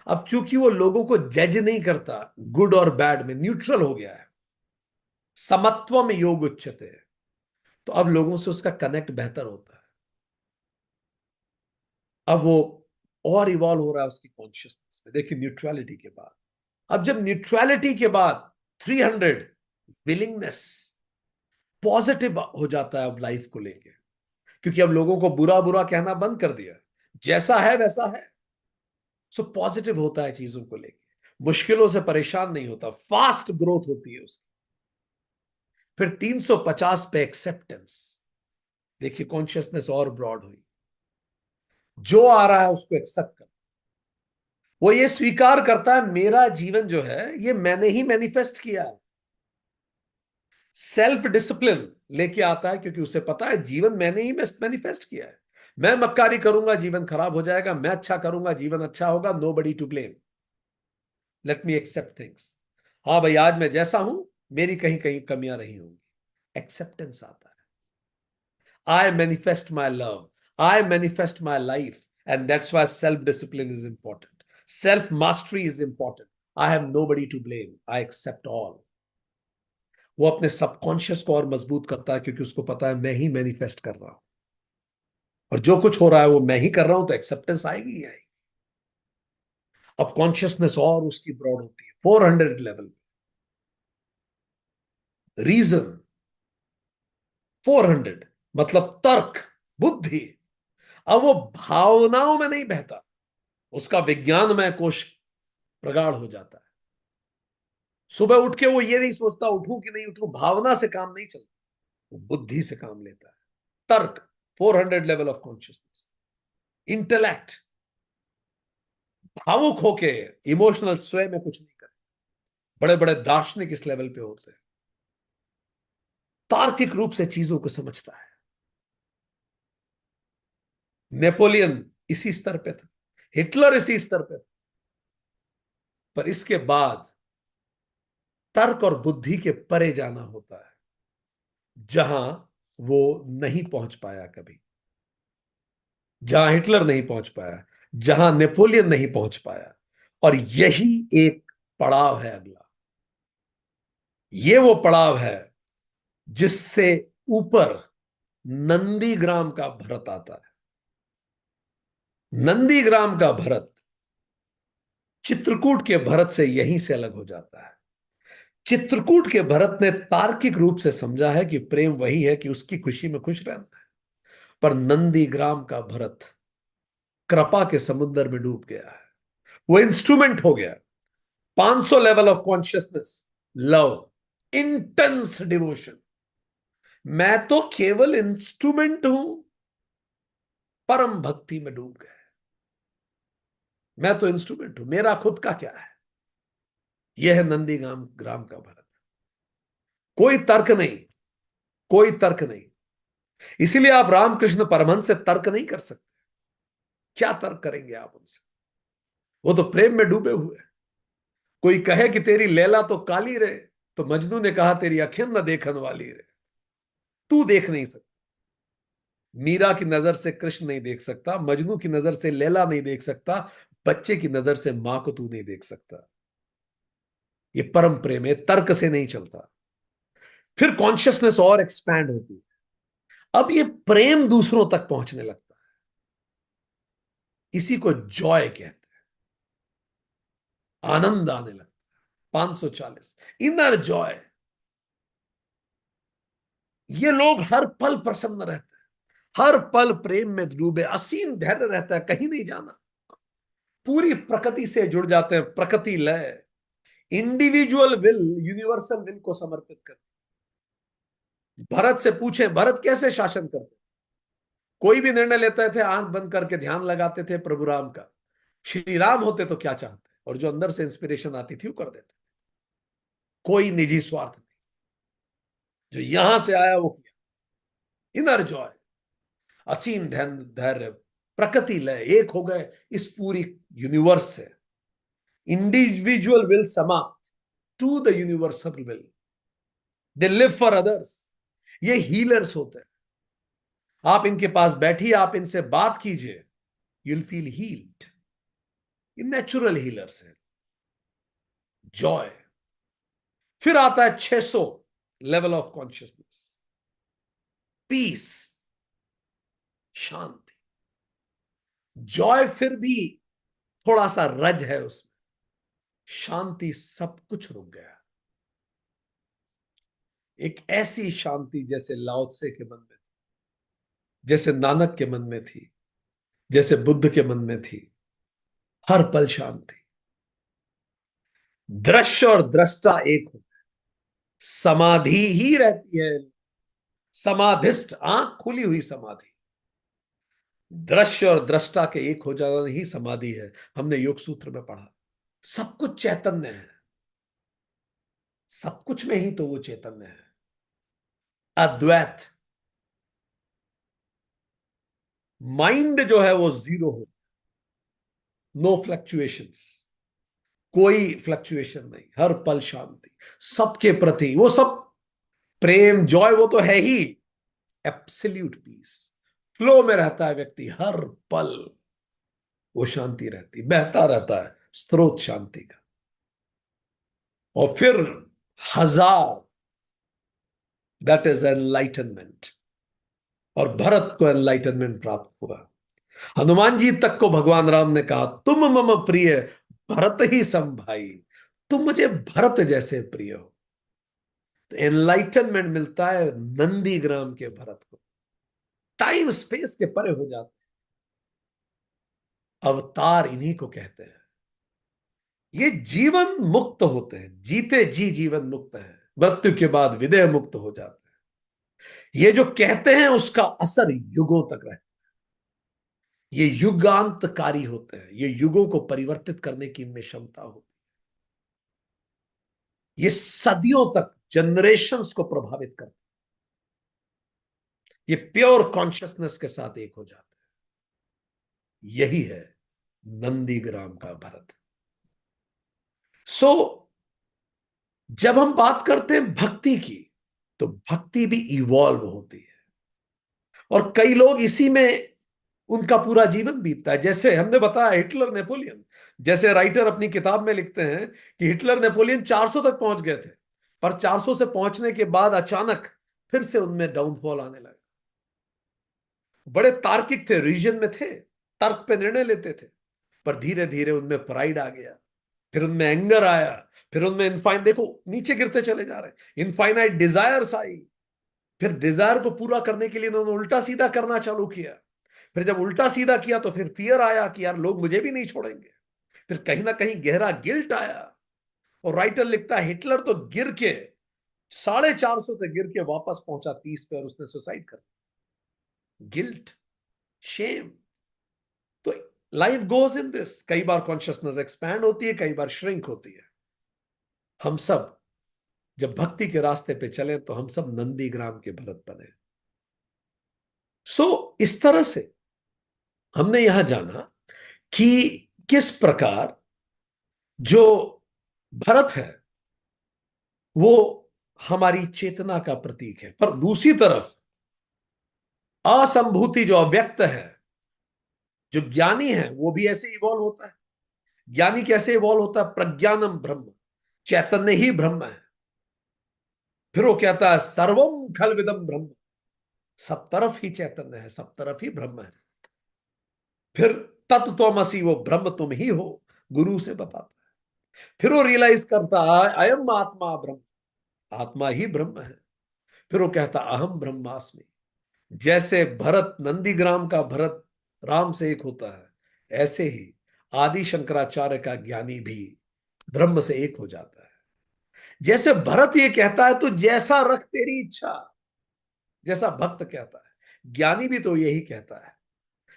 अब चूंकि वो लोगों को जज नहीं करता, गुड और बैड में न्यूट्रल हो गया है, समत्व में योग उच्चते है, तो अब लोगों से उसका कनेक्ट बेहतर होता है। अब वो और इवॉल्व हो रहा है उसकी कॉन्शियसनेस में। देखिए न्यूट्रलिटी के बाद, अब जब न्यूट्रलिटी के बाद 300 विलिंगनेस, पॉजिटिव हो जाता है अब लाइफ को लेके, क्योंकि अब लोगों को बुरा बुरा कहना बंद कर दिया, जैसा है वैसा है। सो पॉजिटिव होता है चीजों को लेके, मुश्किलों से परेशान नहीं होता, फास्ट ग्रोथ होती है उसकी। फिर 350 पे एक्सेप्टेंस। देखिए कॉन्शियसनेस और ब्रॉड हुई। जो आ रहा है उसको एक्सेप्ट कर, वो ये स्वीकार करता है मेरा जीवन जो है ये मैंने ही मैनिफेस्ट किया है। सेल्फ डिसिप्लिन लेके आता है, क्योंकि उसे पता है जीवन मैंने ही मैनिफेस्ट किया है। मैं मक्कारी करूंगा जीवन खराब हो जाएगा, मैं अच्छा करूंगा जीवन अच्छा होगा, nobody to blame, let me accept things. हाँ भाई, आज मैं जैसा हूं, मेरी कहीं कहीं कमियां रही होंगी। एक्सेप्टेंस आता है। I manifest my love. I manifest my life. And that's why self discipline is important. Self mastery is important. I have nobody to blame. I accept all. वो अपने सबकॉन्शियस को और मजबूत करता है, क्योंकि उसको पता है मैं ही मैनिफेस्ट कर रहा हूं, और जो कुछ हो रहा है वो मैं ही कर रहा हूं, तो एक्सेप्टेंस आएगी ही आएगी। अब कॉन्शियसनेस और उसकी ब्रॉड होती है 400 लेवल। रीजन 400 मतलब तर्क, बुद्धि। अब वो भावनाओं में नहीं बहता, उसका विज्ञानमय कोश प्रगाढ़ हो जाता है। सुबह उठ के वो ये नहीं सोचता उठूं कि नहीं उठूं, भावना से काम नहीं चलता, वो बुद्धि से काम लेता है। तर्क 400 लेवल ऑफ कॉन्शियसनेस। इंटेलेक्ट भावुक होके इमोशनल स्वयं में कुछ नहीं करे। बड़े बड़े दार्शनिक इस लेवल पे होते हैं, तार्किक रूप से चीजों को समझता है। नेपोलियन इसी स्तर पे था, हिटलर इसी स्तर पे था, पर इसके बाद तर्क और बुद्धि के परे जाना होता है, जहां वो नहीं पहुंच पाया कभी, जहां हिटलर नहीं पहुंच पाया, जहां नेपोलियन नहीं पहुंच पाया। और यही एक पड़ाव है अगला। ये वो पड़ाव है जिससे ऊपर नंदीग्राम का भरत आता है। नंदीग्राम का भरत चित्रकूट के भरत से यहीं से अलग हो जाता है। चित्रकूट के भरत ने तार्किक रूप से समझा है कि प्रेम वही है कि उसकी खुशी में खुश रहना है, पर नंदीग्राम का भरत कृपा के समुद्र में डूब गया है। वो इंस्ट्रूमेंट हो गया। 500 level of consciousness, love, intense devotion. मैं तो केवल इंस्ट्रूमेंट हूं, परम भक्ति में डूब गए। मैं तो इंस्ट्रूमेंट हूं, मेरा खुद का क्या है। यह है नंदीग्राम ग्राम का भरत। कोई तर्क नहीं, कोई तर्क नहीं। इसीलिए आप रामकृष्ण परमहंस से तर्क नहीं कर सकते। क्या तर्क करेंगे आप उनसे, वो तो प्रेम में डूबे हुए हैं। कोई कहे कि तेरी लैला तो काली रे, तो मजनू ने कहा तेरी अखियन न देखन वाली रे। तू देख नहीं सकता, मीरा की नजर से कृष्ण नहीं देख सकता, मजनू की नजर से लैला नहीं देख सकता, बच्चे की नजर से मां को तू नहीं देख सकता। ये परम प्रेम है, तर्क से नहीं चलता। फिर कॉन्शियसनेस और एक्सपैंड होती है। अब ये प्रेम दूसरों तक पहुंचने लगता है। इसी को जॉय कहते हैं। आनंद आने लगता है। 540 इनर जॉय। ये लोग हर पल प्रसन्न रहते हैं, हर पल प्रेम में डूबे, असीम धैर्य रहता है, कहीं नहीं जाना। पूरी प्रकृति से जुड़ जाते हैं, प्रकृति लय। इंडिविजुअल विल यूनिवर्सल विल को समर्पित कर। भरत से पूछे, भरत कैसे शासन करते? कोई भी निर्णय लेते थे आंख बंद करके ध्यान लगाते थे प्रभु राम का। श्री राम होते तो क्या चाहते, और जो अंदर से इंस्पिरेशन आती थी वो कर देते। कोई निजी स्वार्थ नहीं, जो यहां से आया वो किया। इनर जॉय, असीम धैर्य, प्रकृति लय, एक हो गए इस पूरी यूनिवर्स से। इंडिविजुअल विल समाप्त to the universal will. They live for others. ये हीलर्स होते हैं। आप इनके पास बैठिए, आप इनसे बात कीजिए, यू विल फील हील्ड। ये नेचुरल हीलर्स है। जॉय। फिर आता है 600 लेवल ऑफ कॉन्शियसनेस, पीस, शांति। जॉय फिर भी थोड़ा सा रज है उसमें, शांति सब कुछ रुक गया। एक ऐसी शांति जैसे लाओ त्से के मन में थी, जैसे नानक के मन में थी, जैसे बुद्ध के मन में थी। हर पल शांति। दृश्य और दृष्टा एक हो, समाधि ही रहती है। समाधिस्थ, आंख खुली हुई समाधि। दृश्य और दृष्टा के एक हो जाना ही समाधि है। हमने योग सूत्र में पढ़ा। सब कुछ चैतन्य है, सब कुछ में ही तो वो चैतन्य है। अद्वैत। माइंड जो है वो जीरो हो, नो फ्लक्चुएशंस, कोई फ्लक्चुएशन नहीं, हर पल शांति, सबके प्रति वो सब प्रेम, जॉय, वो तो है ही। एब्सोल्यूट पीस, फ्लो में रहता है व्यक्ति हर पल। वो शांति रहती, बहता रहता है स्रोत शांति का। और फिर हजार, दैट इज एनलाइटनमेंट। और भरत को एनलाइटनमेंट प्राप्त हुआ। हनुमान जी तक को भगवान राम ने कहा, तुम मम प्रिय भरत ही सम भाई, तुम मुझे भरत जैसे प्रिय हो। तो एनलाइटनमेंट मिलता है नंदीग्राम के भरत को। टाइम स्पेस के परे हो जाते हैं। अवतार इन्हीं को कहते हैं। ये जीवन मुक्त होते हैं, जीते जी जीवन मुक्त है, मृत्यु के बाद विदेह मुक्त हो जाते हैं। ये जो कहते हैं उसका असर युगों तक रहता है। ये युगांतकारी होते हैं, ये युगों को परिवर्तित करने की इनमें क्षमता होती है। ये सदियों तक, जनरेशंस को प्रभावित करते हैं। ये प्योर कॉन्शियसनेस के साथ एक हो जाते हैं। यही है नंदीग्राम का भरत। सो जब हम बात करते हैं भक्ति की, तो भक्ति भी इवॉल्व होती है। और कई लोग इसी में उनका पूरा जीवन बीतता है। जैसे हमने बताया हिटलर, नेपोलियन जैसे राइटर अपनी किताब में लिखते हैं कि हिटलर, नेपोलियन 400 तक पहुंच गए थे, पर 400 से पहुंचने के बाद अचानक फिर से उनमें डाउनफॉल आने लगा। बड़े तार्किक थे, रीजन में थे, तर्क पे निर्णय लेते थे, पर धीरे धीरे उनमें प्राइड आ गया, फिर उनमें एंगर आया, फिर उनमें इनफाइन, देखो नीचे गिरते चले जा रहे हैं, इनफाइनाइट डिजायर्स आई। फिर डिजायर को पूरा करने के लिए उन्होंने उल्टा सीधा करना चालू किया। फिर जब उल्टा सीधा किया तो फिर फियर आया कि यार लोग मुझे भी नहीं छोड़ेंगे। फिर कहीं ना कहीं गहरा गिल्ट आया। और राइटर लिखता है हिटलर तो गिर के 450 से गिर के वापस पहुंचा 30 पे, और उसने सुसाइड कर। Guilt, shame. तो लाइफ गोज इन दिस। कई बार कॉन्शियसनेस एक्सपैंड होती है, कई बार श्रिंक होती है। हम सब जब भक्ति के रास्ते पे चले तो हम सब नंदीग्राम के भरत बने। इस तरह से हमने यहां जाना कि किस प्रकार जो भरत है वो हमारी चेतना का प्रतीक है, पर दूसरी तरफ असंभूति जो अव्यक्त है, जो ज्ञानी है, वो भी ऐसे इवॉल्व होता है। ज्ञानी कैसे इवॉल्व होता है? प्रज्ञानम ब्रह्म, चैतन्य ही ब्रह्म है। फिर वो कहता है सर्वम खलविदम ब्रह्म, सब तरफ ही चैतन्य है, सब तरफ ही ब्रह्म है। फिर तत्त्वमसि, वो ब्रह्म तुम ही हो, गुरु से बताता है। फिर वो रियलाइज करता है अयम आत्मा ब्रह्म, आत्मा ही ब्रह्म है। फिर वो कहता अहम ब्रह्मास्मि। जैसे भरत, नंदीग्राम का भरत राम से एक होता है, ऐसे ही आदि शंकराचार्य का ज्ञानी भी ब्रह्म से एक हो जाता है। जैसे भरत ये कहता है तो जैसा रख तेरी इच्छा, जैसा भक्त कहता है, ज्ञानी भी तो यही कहता है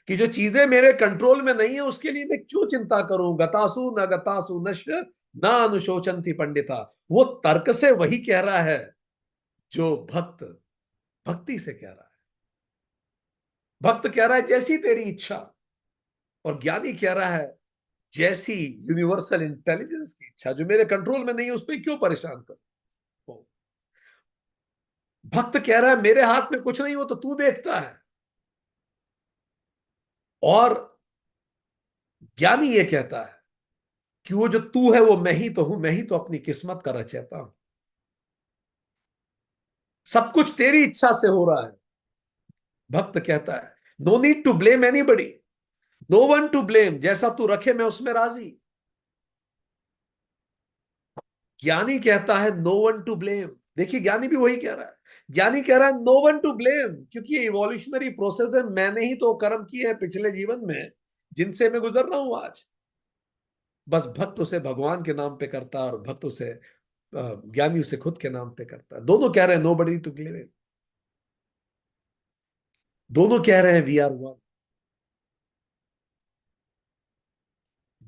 कि जो चीजें मेरे कंट्रोल में नहीं है उसके लिए मैं क्यों चिंता करूं। गतासु न गतासु नश्य न अनुशोचंति पंडिता। वो तर्क से वही कह रहा है जो भक्त भक्ति से कह रहा है। भक्त कह रहा है जैसी तेरी इच्छा, और ज्ञानी कह रहा है जैसी यूनिवर्सल इंटेलिजेंस की इच्छा, जो मेरे कंट्रोल में नहीं है उस पर क्यों परेशान करूं। भक्त कह रहा है मेरे हाथ में कुछ नहीं हो तो तू देखता है। और ज्ञानी ये कहता है कि वो जो तू है वो मैं ही तो हूं, मैं ही तो अपनी किस्मत का रचयिता हूं, सब कुछ तेरी इच्छा से हो रहा है। भक्त कहता है no need to blame anybody, no one to blame, जैसा तू रखे मैं उसमें राजी। ज्ञानी कहता है नो वन टू ब्लेम। देखिए ज्ञानी भी वही कह रहा है। ज्ञानी कह रहा है नो वन टू ब्लेम, क्योंकि ये इवोल्यूशनरी प्रोसेस है, मैंने ही तो कर्म किए हैं पिछले जीवन में जिनसे मैं गुजर रहा हूं आज। बस भक्त उसे भगवान के नाम पे करता है और भक्त उसे ज्ञानी उसे खुद के नाम पे करता है। दोनों कह रहे हैं नो बडी टू लिव, दोनों कह रहे हैं वी आर वन।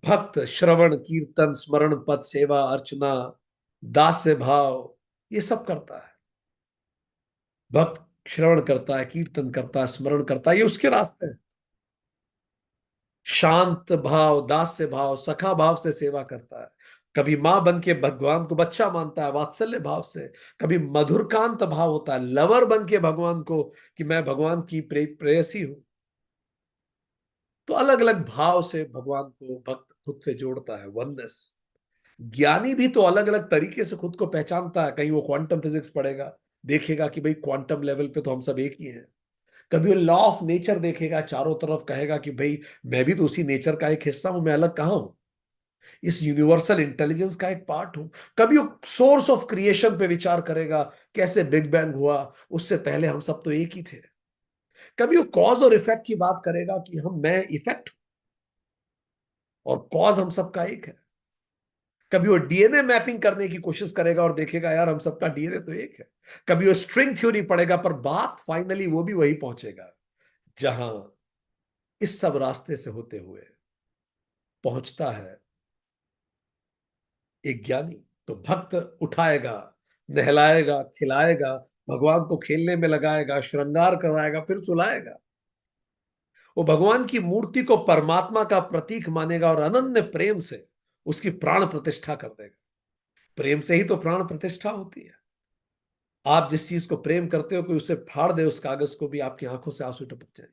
भक्त श्रवण कीर्तन स्मरण पद सेवा अर्चना दास्य भाव ये सब करता है। भक्त श्रवण करता है, कीर्तन करता है, स्मरण करता है, ये उसके रास्ते हैं। शांत भाव, दास्य भाव, सखा भाव से सेवा करता है। कभी मां बन के भगवान को बच्चा मानता है वात्सल्य भाव से, कभी मधुरकांत भाव होता है लवर बन के भगवान को कि मैं भगवान की प्रेयसी हूं। तो अलग अलग भाव से भगवान को भक्त खुद से जोड़ता है, वननेस। ज्ञानी भी तो अलग अलग तरीके से खुद को पहचानता है। कहीं वो क्वांटम फिजिक्स पढ़ेगा, देखेगा कि भाई क्वांटम लेवल पे तो हम सब एक ही हैं। कभी वो लॉ ऑफ नेचर देखेगा, चारों तरफ कहेगा कि भाई मैं भी तो उसी नेचर का एक हिस्सा हूं, मैं अलग कहां हूं, इस यूनिवर्सल इंटेलिजेंस का एक पार्ट हूं। कभी वो सोर्स ऑफ क्रिएशन पे विचार करेगा, कैसे बिग बैंग हुआ, उससे पहले हम सब तो एक ही थे। कभी वो कॉज और इफेक्ट की बात करेगा कि मैं इफेक्ट और कॉज हम सबका एक है। कभी वो डीएनए मैपिंग करने की कोशिश करेगा और देखेगा यार हम सबका डीएनए तो एक है। कभी वो स्ट्रिंग थ्योरी पढ़ेगा, पर बात फाइनली वो भी वही पहुंचेगा जहां इस सब रास्ते से होते हुए पहुंचता है एक ज्ञानी। तो भक्त उठाएगा, नहलाएगा, खिलाएगा, भगवान को खेलने में लगाएगा, श्रृंगार कराएगा, फिर सुलाएगा। वो भगवान की मूर्ति को परमात्मा का प्रतीक मानेगा और अनन्य प्रेम से उसकी प्राण प्रतिष्ठा कर देगा। प्रेम से ही तो प्राण प्रतिष्ठा होती है। आप जिस चीज को प्रेम करते हो, कोई उसे फाड़ दे उस कागज को भी, आपकी आंखों से आंसू टपक जाए।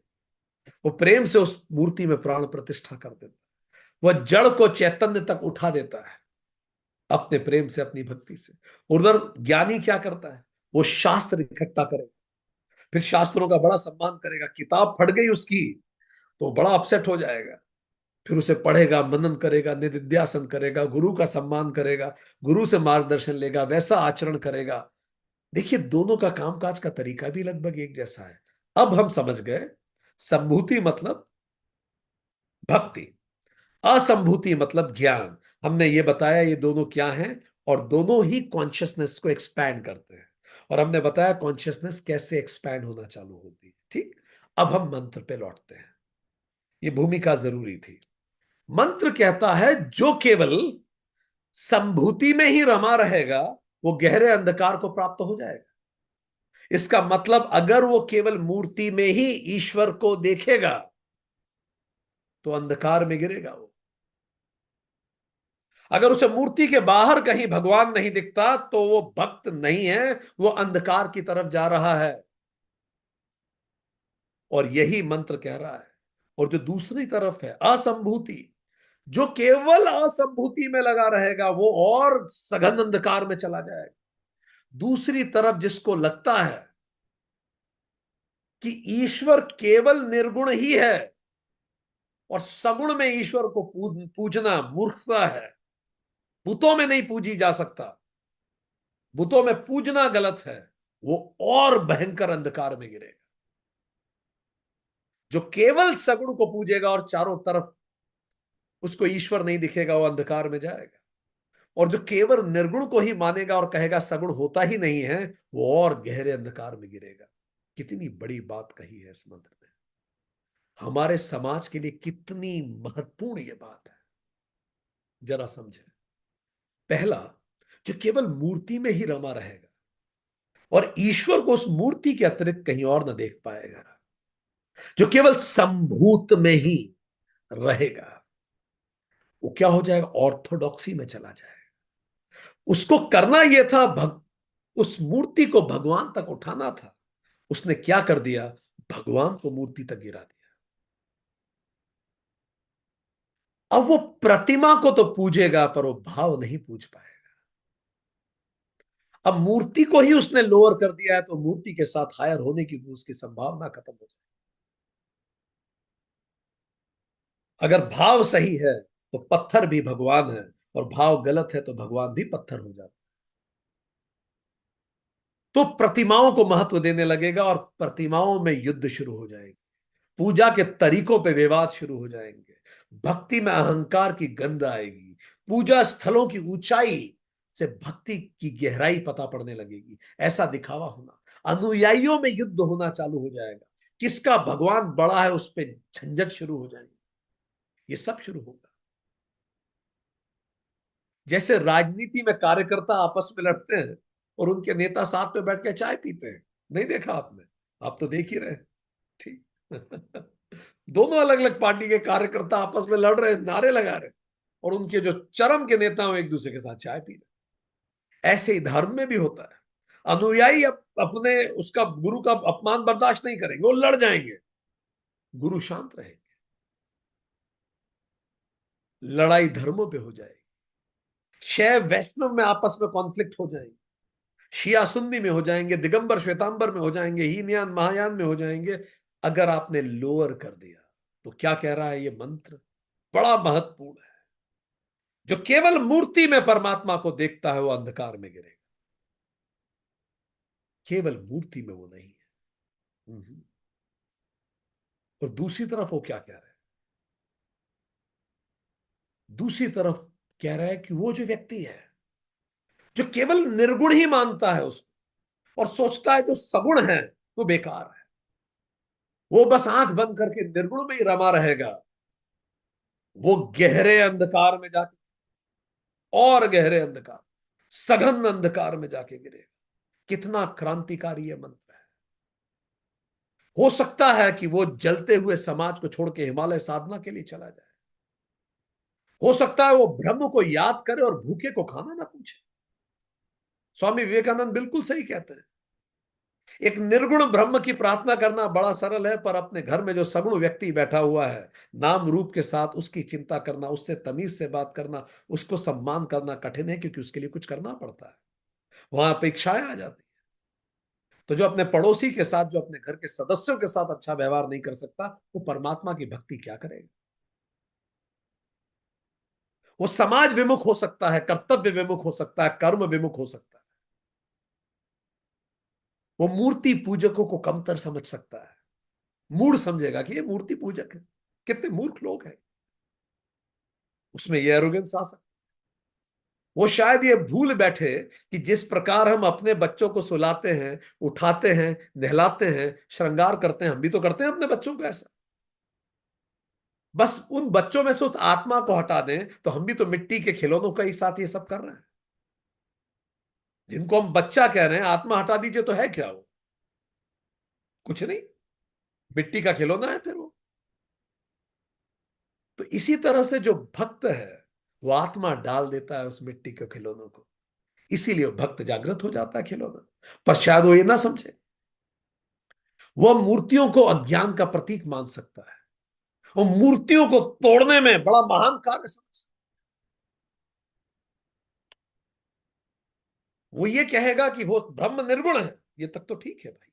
वो प्रेम से उस मूर्ति में प्राण प्रतिष्ठा कर देता है। वह जड़ को चैतन्य तक उठा देता है अपने प्रेम से, अपनी भक्ति से। उधर ज्ञानी क्या करता है, वो शास्त्र इकट्ठा करेगा, फिर शास्त्रों का बड़ा सम्मान करेगा। किताब फट गई उसकी तो बड़ा अपसेट हो जाएगा, फिर उसे पढ़ेगा, मनन करेगा, निधिध्यासन करेगा, गुरु का सम्मान करेगा, गुरु से मार्गदर्शन लेगा, वैसा आचरण करेगा। देखिए दोनों का कामकाज का तरीका भी लगभग एक जैसा है। अब हम समझ गए संभूति मतलब भक्ति, असंभूति मतलब ज्ञान। हमने ये बताया ये दोनों क्या हैं, और दोनों ही कॉन्शियसनेस को एक्सपैंड करते हैं। और हमने बताया कॉन्शियसनेस कैसे एक्सपैंड होना चालू होती है। ठीक, अब हम मंत्र पे लौटते हैं। ये भूमिका जरूरी थी। मंत्र कहता है जो केवल संभूति में ही रमा रहेगा वो गहरे अंधकार को प्राप्त हो जाएगा। इसका मतलब अगर वो केवल मूर्ति में ही ईश्वर को देखेगा तो अंधकार में गिरेगा वो। अगर उसे मूर्ति के बाहर कहीं भगवान नहीं दिखता तो वो भक्त नहीं है, वो अंधकार की तरफ जा रहा है। और यही मंत्र कह रहा है। और जो दूसरी तरफ है असंभूति, जो केवल असंभूति में लगा रहेगा वो और सघन अंधकार में चला जाएगा। दूसरी तरफ जिसको लगता है कि ईश्वर केवल निर्गुण ही है और सगुण में ईश्वर को पूजना मूर्खता है, बुतों में नहीं पूजी जा सकता, बुतों में पूजना गलत है, वो और भयंकर अंधकार में गिरेगा। जो केवल सगुण को पूजेगा और चारों तरफ उसको ईश्वर नहीं दिखेगा वो अंधकार में जाएगा। और जो केवल निर्गुण को ही मानेगा और कहेगा सगुण होता ही नहीं है, वो और गहरे अंधकार में गिरेगा। कितनी बड़ी बात कही है इस मंत्र ने, हमारे समाज के लिए कितनी महत्वपूर्ण ये बात है, जरा समझे। पहला, जो केवल मूर्ति में ही रमा रहेगा और ईश्वर को उस मूर्ति के अतिरिक्त कहीं और न देख पाएगा, जो केवल संभूत में ही रहेगा, वो क्या हो जाएगा, ऑर्थोडॉक्सी में चला जाएगा। उसको करना यह था उस मूर्ति को भगवान तक उठाना था, उसने क्या कर दिया, भगवान को मूर्ति तक गिरा दिया। अब वो प्रतिमा को तो पूजेगा पर वो भाव नहीं पूज पाएगा। अब मूर्ति को ही उसने लोअर कर दिया है तो मूर्ति के साथ हायर होने की उसकी संभावना खत्म हो जाए। अगर भाव सही है तो पत्थर भी भगवान है, और भाव गलत है तो भगवान भी पत्थर हो जाता। तो प्रतिमाओं को महत्व देने लगेगा और प्रतिमाओं में युद्ध शुरू हो जाएगी, पूजा के तरीकों पे विवाद शुरू हो जाएंगे, भक्ति में अहंकार की गंध आएगी, पूजा स्थलों की ऊंचाई से भक्ति की गहराई पता पड़ने लगेगी। ऐसा दिखावा होना, अनुयायियों में युद्ध होना चालू हो जाएगा। किसका भगवान बड़ा है उस पर झंझट शुरू हो जाएगी। ये सब शुरू होगा। जैसे राजनीति में कार्यकर्ता आपस में लड़ते हैं और उनके नेता साथ में बैठ के चाय पीते हैं, नहीं देखा आपने? आप तो देख ही रहे हैं। ठीक। दोनों अलग अलग पार्टी के कार्यकर्ता आपस में लड़ रहे हैं, नारे लगा रहे हैं, और उनके जो चरम के नेता हैं एक दूसरे के साथ चाय पी रहे हैं। ऐसे ही धर्म में भी होता है। अनुयायी अपने उसका गुरु का अपमान बर्दाश्त नहीं करेंगे, वो लड़ जाएंगे, गुरु शांत रहेंगे। लड़ाई धर्मों पे हो जाएगी। शैव वैष्णव में आपस में कॉन्फ्लिक्ट हो जाएंगे, शिया सुन्नी में हो जाएंगे, दिगंबर श्वेतांबर में हो जाएंगे, हीनयान महायान में हो जाएंगे। अगर आपने लोअर कर दिया तो क्या कह रहा है ये मंत्र? बड़ा महत्वपूर्ण है। जो केवल मूर्ति में परमात्मा को देखता है वो अंधकार में गिरेगा, केवल मूर्ति में वो नहीं है। और दूसरी तरफ वो क्या कह रहा है? दूसरी तरफ कह रहा है कि वो जो व्यक्ति है जो केवल निर्गुण ही मानता है उसको और सोचता है जो सगुण है वो बेकार है, वो बस आंख बंद करके निर्गुण में ही रमा रहेगा, वो गहरे अंधकार में जाके, और गहरे अंधकार, सघन अंधकार में जाके गिरेगा। कितना क्रांतिकारी यह मंत्र है। हो सकता है कि वो जलते हुए समाज को छोड़ के हिमालय साधना के लिए चला जाए। हो सकता है वो ब्रह्म को याद करे और भूखे को खाना ना पूछे। स्वामी विवेकानंद बिल्कुल सही कहते हैं, एक निर्गुण ब्रह्म की प्रार्थना करना बड़ा सरल है, पर अपने घर में जो सगुण व्यक्ति बैठा हुआ है नाम रूप के साथ, उसकी चिंता करना, उससे तमीज से बात करना, उसको सम्मान करना कठिन है, क्योंकि उसके लिए कुछ करना पड़ता है। वहां अपेक्षाएं आ जाती है। तो जो अपने पड़ोसी के साथ, जो अपने घर के सदस्यों के साथ अच्छा व्यवहार नहीं कर सकता, वो परमात्मा की भक्ति क्या करेगा? वो समाज विमुख हो सकता है, कर्तव्य विमुख हो सकता है, कर्म विमुख हो सकता है। वो मूर्ति पूजकों को कमतर समझ सकता है, मूढ़ समझेगा कि ये मूर्ति पूजक है। कितने मूर्ख लोग हैं। उसमें ये एरोगेंस आ सकता। वो शायद ये भूल बैठे कि जिस प्रकार हम अपने बच्चों को सुलाते हैं, उठाते हैं, नहलाते हैं, श्रृंगार करते हैं, हम भी तो करते हैं अपने बच्चों को ऐसा। बस उन बच्चों में से उस आत्मा को हटा दें तो हम भी तो मिट्टी के खिलौनों का ही साथ ये सब कर रहे हैं। जिनको हम बच्चा कह रहे हैं, आत्मा हटा दीजिए तो है क्या वो? कुछ नहीं, मिट्टी का खिलौना है फिर वो। तो इसी तरह से जो भक्त है वो आत्मा डाल देता है उस मिट्टी के खिलौनों को, इसीलिए वो भक्त जागृत हो जाता है खिलौना। पर शायद वो ये ना समझे, वह मूर्तियों को अज्ञान का प्रतीक मान सकता है, वो मूर्तियों को तोड़ने में बड़ा महान कार्य समझ सकता है। वो ये कहेगा कि वो ब्रह्म निर्गुण है, ये तक तो ठीक है भाई,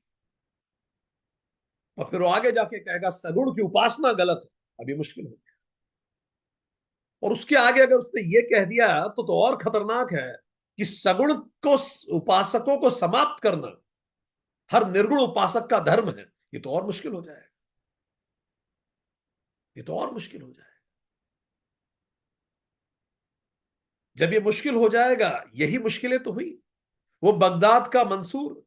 और फिर वो आगे जाके कहेगा सगुण की उपासना गलत है, अभी मुश्किल हो गया। और उसके आगे अगर उसने ये कह दिया तो और खतरनाक है कि सगुण को, उपासकों को समाप्त करना हर निर्गुण उपासक का धर्म है, ये तो और मुश्किल हो जाएगा। ये तो और मुश्किल हो जाएगा। जब ये मुश्किल हो जाएगा, यही मुश्किलें तो हुई। वो बगदाद का मंसूर,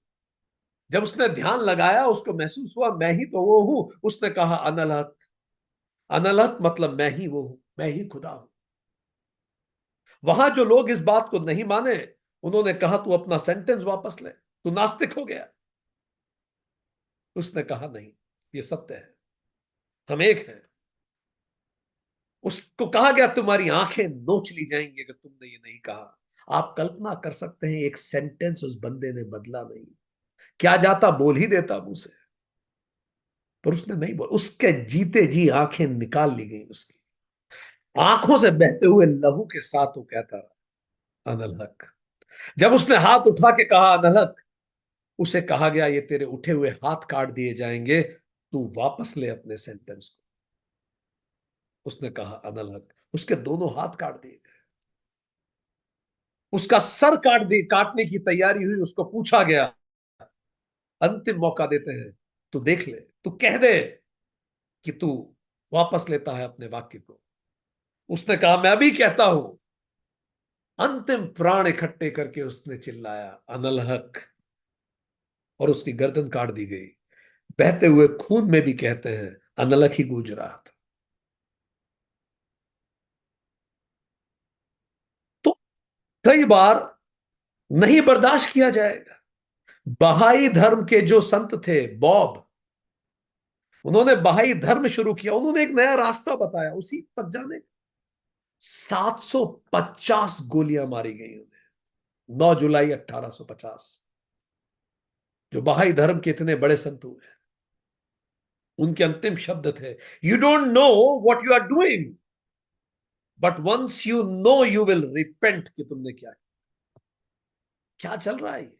जब उसने ध्यान लगाया, उसको महसूस हुआ मैं ही तो वो हूं, उसने कहा अनलहक। अनलहक मतलब मैं ही वो हूं, मैं ही खुदा हूं। वहां जो लोग इस बात को नहीं माने, उन्होंने कहा तू अपना सेंटेंस वापस ले, तू नास्तिक हो गया। उसने कहा नहीं, ये सत्य है, हम एक हैं। उसको कहा गया तुम्हारी आंखें नोच ली जाएंगी अगर तुमने ये नहीं कहा। आप कल्पना कर सकते हैं, एक सेंटेंस उस बंदे ने बदला नहीं। क्या जाता बोल ही देता मुंह से, पर उसने नहीं बोला। उसके जीते जी आंखें निकाल ली गई उसकी, आंखों से बहते हुए लहू के साथ वो कहता रहा अनलहक। जब उसने हाथ उठा के कहा अनलहक, उसे कहा गया ये तेरे उठे हुए हाथ काट दिए जाएंगे, तू वापस ले अपने सेंटेंस को। उसने कहा अनलहक, उसके दोनों हाथ काट दिए गए। उसका सर काटने की तैयारी हुई। उसको पूछा गया, अंतिम मौका देते हैं, तू देख ले, तू कह दे कि तू वापस लेता है अपने वाक्य को। उसने कहा मैं भी कहता हूं अंतिम प्राण इकट्ठे करके उसने चिल्लाया अनलहक, और उसकी गर्दन काट दी गई। बहते हुए खून में भी कहते हैं अनलक ही गूंज रहा था। तो कई बार नहीं बर्दाश्त किया जाएगा। बहाई धर्म के जो संत थे बॉब, उन्होंने बहाई धर्म शुरू किया, उन्होंने एक नया रास्ता बताया, उसी तक जाने 750 गोलियां मारी गई उन्हें 9 जुलाई 1850। जो बहाई धर्म के इतने बड़े संत हुए, उनके अंतिम शब्द थे, you don't know what you are doing, but once you know you will repent, कि तुमने क्या क्या चल रहा है ये।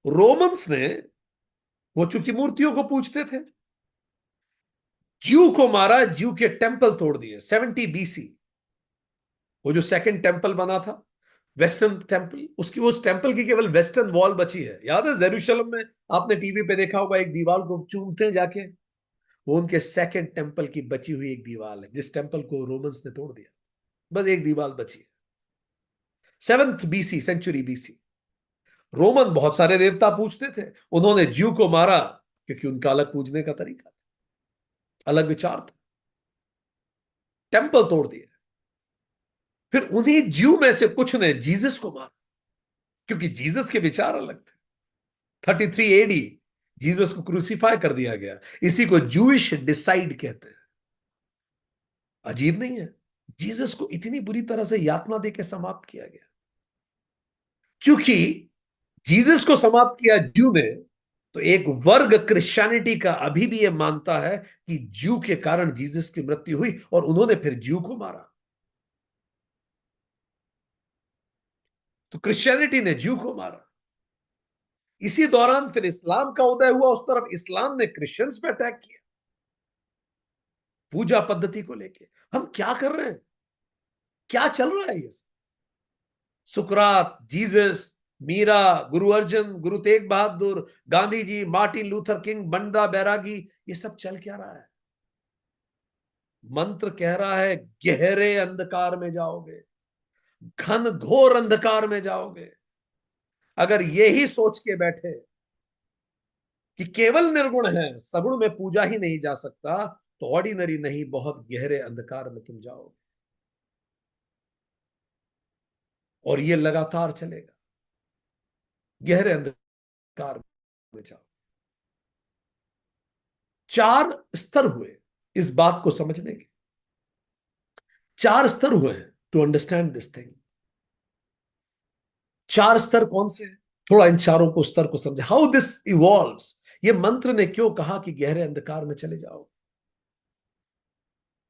रोमन्स ने, वो चूंकि मूर्तियों को पूजते थे, ज्यू को मारा, ज्यू के टेंपल तोड़ दिए 70 BC। वो जो सेकंड टेंपल बना था, वेस्टर्न टेंपल, उसकी उस टेंपल की केवल वेस्टर्न वॉल बची है। याद है जेरूशलम में आपने टीवी पे देखा होगा, एक दीवार को चूमते हैं जाके, वो उनके सेकंड टेंपल की बची हुई एक दीवार है, जिस टेंपल को रोमन्स ने तोड़ दिया। बस एक दीवार बची है, 7th BC, century BC। Roman बहुत सारे देवता पूजते थे, उन्होंने ज्यू को मारा क्योंकि उनका अलग पूजने का तरीका था, अलग विचार था, टेंपल तोड़ दिए। फिर उन्हीं ज्यू में से कुछ ने जीसस को मारा, क्योंकि जीसस के विचार अलग थे। 33 AD जीसस को क्रूसीफाई कर दिया गया। इसी को जूइश डिसाइड कहते हैं। अजीब नहीं है, जीसस को इतनी बुरी तरह से यातना देकर समाप्त किया गया। क्योंकि जीसस को समाप्त किया ज्यू ने, तो एक वर्ग क्रिश्चियनिटी का अभी भी यह मानता है कि ज्यू के कारण जीसस की मृत्यु हुई और उन्होंने फिर ज्यू को मारा। तो क्रिश्चियनिटी ने ज्यू को मारा। इसी दौरान फिर इस्लाम का उदय हुआ, उस तरफ इस्लाम ने क्रिश्चियंस पे अटैक किया पूजा पद्धति को लेके। हम क्या कर रहे हैं, क्या चल रहा है ये सब? सुकरात, Jesus, Meera, Guru Arjan, Guru Tegh Bahadur, Gandhi ji, Martin Luther king, बंडा बैरागी, ये सब चल क्या रहा है? मंत्र कह रहा है गहरे अंधकार में जाओगे, घन घोर अंधकार में जाओगे। अगर यही सोच के बैठे कि केवल निर्गुण है, सगुण में पूजा ही नहीं जा सकता, तो ऑर्डिनरी नहीं, बहुत गहरे अंधकार में तुम जाओगे। और ये लगातार चलेगा, गहरे अंधकार में जाओ। 4 स्तर हुए इस बात को समझने के, 4 स्तर हुए हैं टू अंडरस्टैंड दिस थिंग। 4 स्तर कौन से हैं? थोड़ा इन चारों को स्तर को समझे, हाउ दिस इवॉल्व्स। ये मंत्र ने क्यों कहा कि गहरे अंधकार में चले जाओ?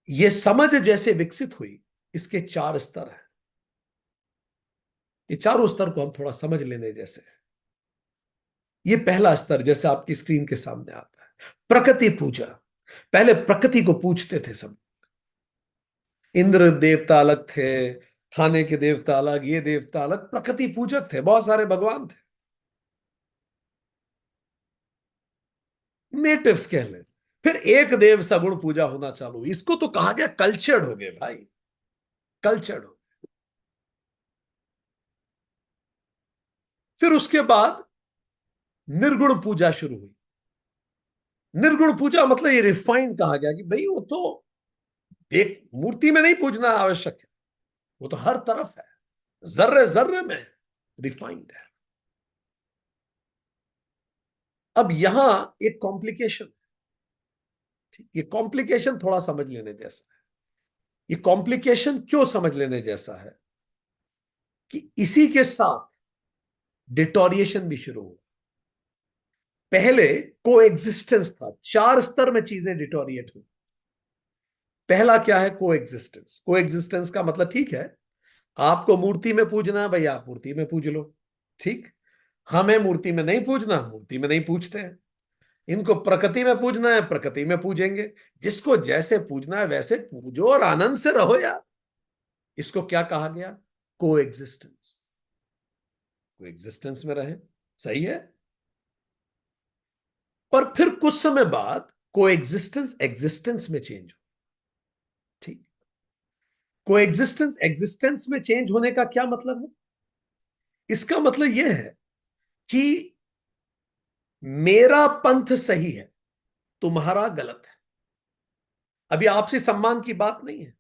ये समझ जैसे विकसित हुई, इसके 4 स्तर हैं। ये चारों स्तर को हम थोड़ा समझ लेने जैसे हैं। ये पहला स्तर जैसे आपकी स्क्रीन के सामने आता है, प्रकृति पूजा। पहले प्रकृति को पूजते थे सब। इंद्र देवता अलग थे, खाने के देवता अलग, ये देवता अलग, प्रकृति पूजक थे, बहुत सारे भगवान थे, नेटिव्स कह लें। फिर एक देव सगुण पूजा होना चालू, इसको तो कहा गया कल्चर्ड हो गए भाई, कल्चर्ड हो। फिर उसके बाद निर्गुण पूजा शुरू हुई। निर्गुण पूजा मतलब ये रिफाइंड कहा गया कि भाई वो तो एक मूर्ति में नहीं पूजना आवश्यक है, वो तो हर तरफ है, जर्रे जर्रे में रिफाइंड है। अब यहां एक कॉम्प्लिकेशन, ये कॉम्प्लिकेशन थोड़ा समझ लेने जैसा है। ये कॉम्प्लिकेशन क्यों समझ लेने जैसा है कि इसी के साथ डिटोरिएशन भी शुरू हुआ। पहले को एग्जिस्टेंस था, 4 स्तर में चीजें डिटोरिएट हुई। पहला क्या है? को एग्जिस्टेंस। को एग्जिस्टेंस का मतलब, ठीक है आपको मूर्ति में पूजना है भाई, आप मूर्ति में पूज लो, ठीक। हमें मूर्ति में नहीं पूजना, मूर्ति में नहीं पूजते हैं। इनको प्रकृति में पूजना है, प्रकृति में पूजेंगे। जिसको जैसे पूजना है वैसे पूजो और आनंद से रहो यार। इसको क्या कहा गया? को एग्जिस्टेंस। को एग्जिस्टेंस में रहे, सही है। पर फिर कुछ समय बाद को एग्जिस्टेंस एग्जिस्टेंस में चेंज हो, ठीक। कोएग्जिस्टेंस एग्जिस्टेंस में चेंज होने का क्या मतलब है? इसका मतलब यह है कि मेरा पंथ सही है, तुम्हारा गलत है। अभी आपसी सम्मान की बात नहीं है।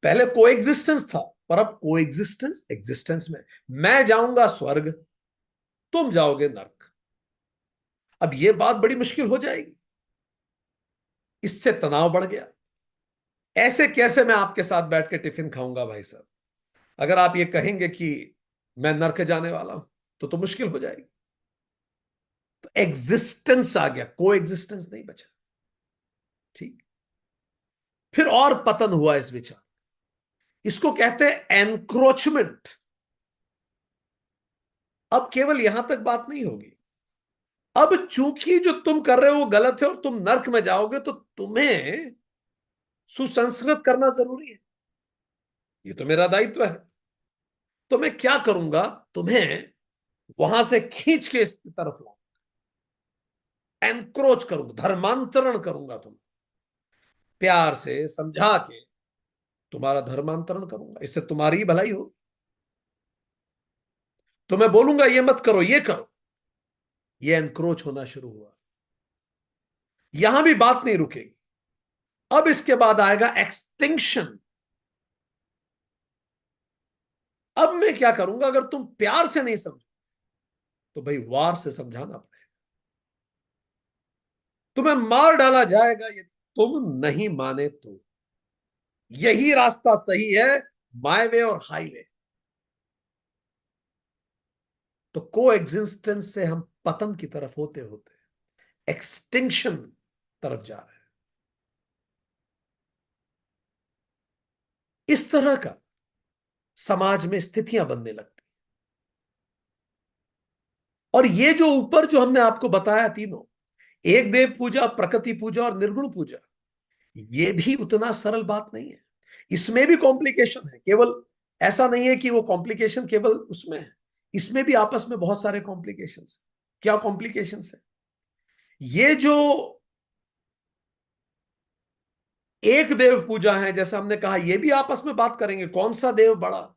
पहले कोएग्जिस्टेंस था, पर अब कोएग्जिस्टेंस एग्जिस्टेंस में। मैं जाऊंगा स्वर्ग, तुम जाओगे नरक। अब यह बात बड़ी मुश्किल हो जाएगी। इससे तनाव बढ़ गया। ऐसे कैसे मैं आपके साथ बैठ के टिफिन खाऊंगा भाई साहब? अगर आप ये कहेंगे कि मैं नरक जाने वाला हूं, तो मुश्किल हो जाएगी। तो एग्जिस्टेंस आ गया, को एग्जिस्टेंस नहीं बचा। ठीक। फिर और पतन हुआ इस विचार। इसको कहते हैं एनक्रोचमेंट। अब केवल यहां तक बात नहीं होगी। अब चूंकि जो तुम कर रहे हो वो गलत है और तुम नर्क में जाओगे, तो तुम्हें सुसंस्कृत करना जरूरी है। ये तो मेरा दायित्व है। तो मैं क्या करूंगा? तुम्हें वहां से खींच के इस तरफ लाऊं, एनक्रोच करूंगा, धर्मांतरण करूंगा। तुम प्यार से समझा के तुम्हारा धर्मांतरण करूंगा। इससे तुम्हारी ही भलाई हो। तो मैं बोलूंगा ये मत करो, ये करो। ये एनक्रोच होना शुरू हुआ। यहां भी बात नहीं रुकेगी। अब इसके बाद आएगा एक्सटिंक्शन। अब मैं क्या करूंगा? अगर तुम प्यार से नहीं समझो, तो भाई वार से समझाना पड़ेगा। तुम्हें मार डाला जाएगा ये तुम नहीं माने तो। यही रास्ता सही है, माई वे और हाईवे। तो को एग्जिस्टेंस से हम पतन की तरफ होते होते एक्सटिंक्शन तरफ जा रहे हैं। इस तरह का समाज में स्थितियां बनने लगती। और ये जो ऊपर जो हमने आपको बताया तीनों, एक देव पूजा, प्रकृति पूजा और निर्गुण पूजा, ये भी उतना सरल बात नहीं है। इसमें भी कॉम्प्लिकेशन है। केवल ऐसा नहीं है कि वो कॉम्प्लिकेशन केवल उसमें है, इसमें भी आपस में बहुत सारे कॉम्प्लिकेशंस। क्या कॉम्प्लिकेशंस है? ये जो एक देव पूजा है, जैसा हमने कहा, ये भी आपस में बात करेंगे कौन सा देव बड़ा।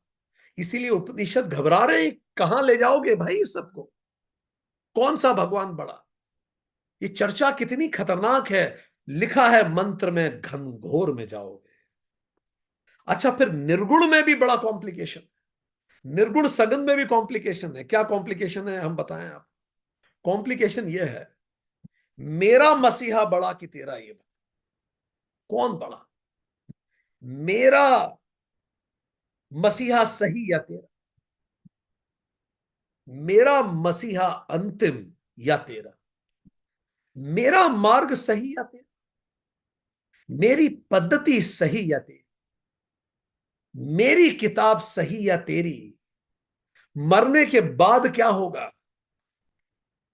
इसीलिए उपनिषद घबरा रहे हैं, कहां ले जाओगे भाई इस सबको? कौन सा भगवान बड़ा? ये चर्चा कितनी खतरनाक है। लिखा है मंत्र में, घनघोर में जाओगे। अच्छा, फिर निर्गुण में भी बड़ा कॉम्प्लिकेशन। निर्गुण सगन में भी कॉम्प्लिकेशन है। क्या कॉम्प्लिकेशन है हम बताएं आप? कॉम्प्लिकेशन यह है, मेरा मसीहा बड़ा कि तेरा? ये बता, कौन बड़ा? मेरा मसीहा सही या तेरा? मेरा मसीहा अंतिम या तेरा? मेरा मार्ग सही या तेरा? मेरी पद्धति सही या तेरी? मेरी किताब सही या तेरी? मरने के बाद क्या होगा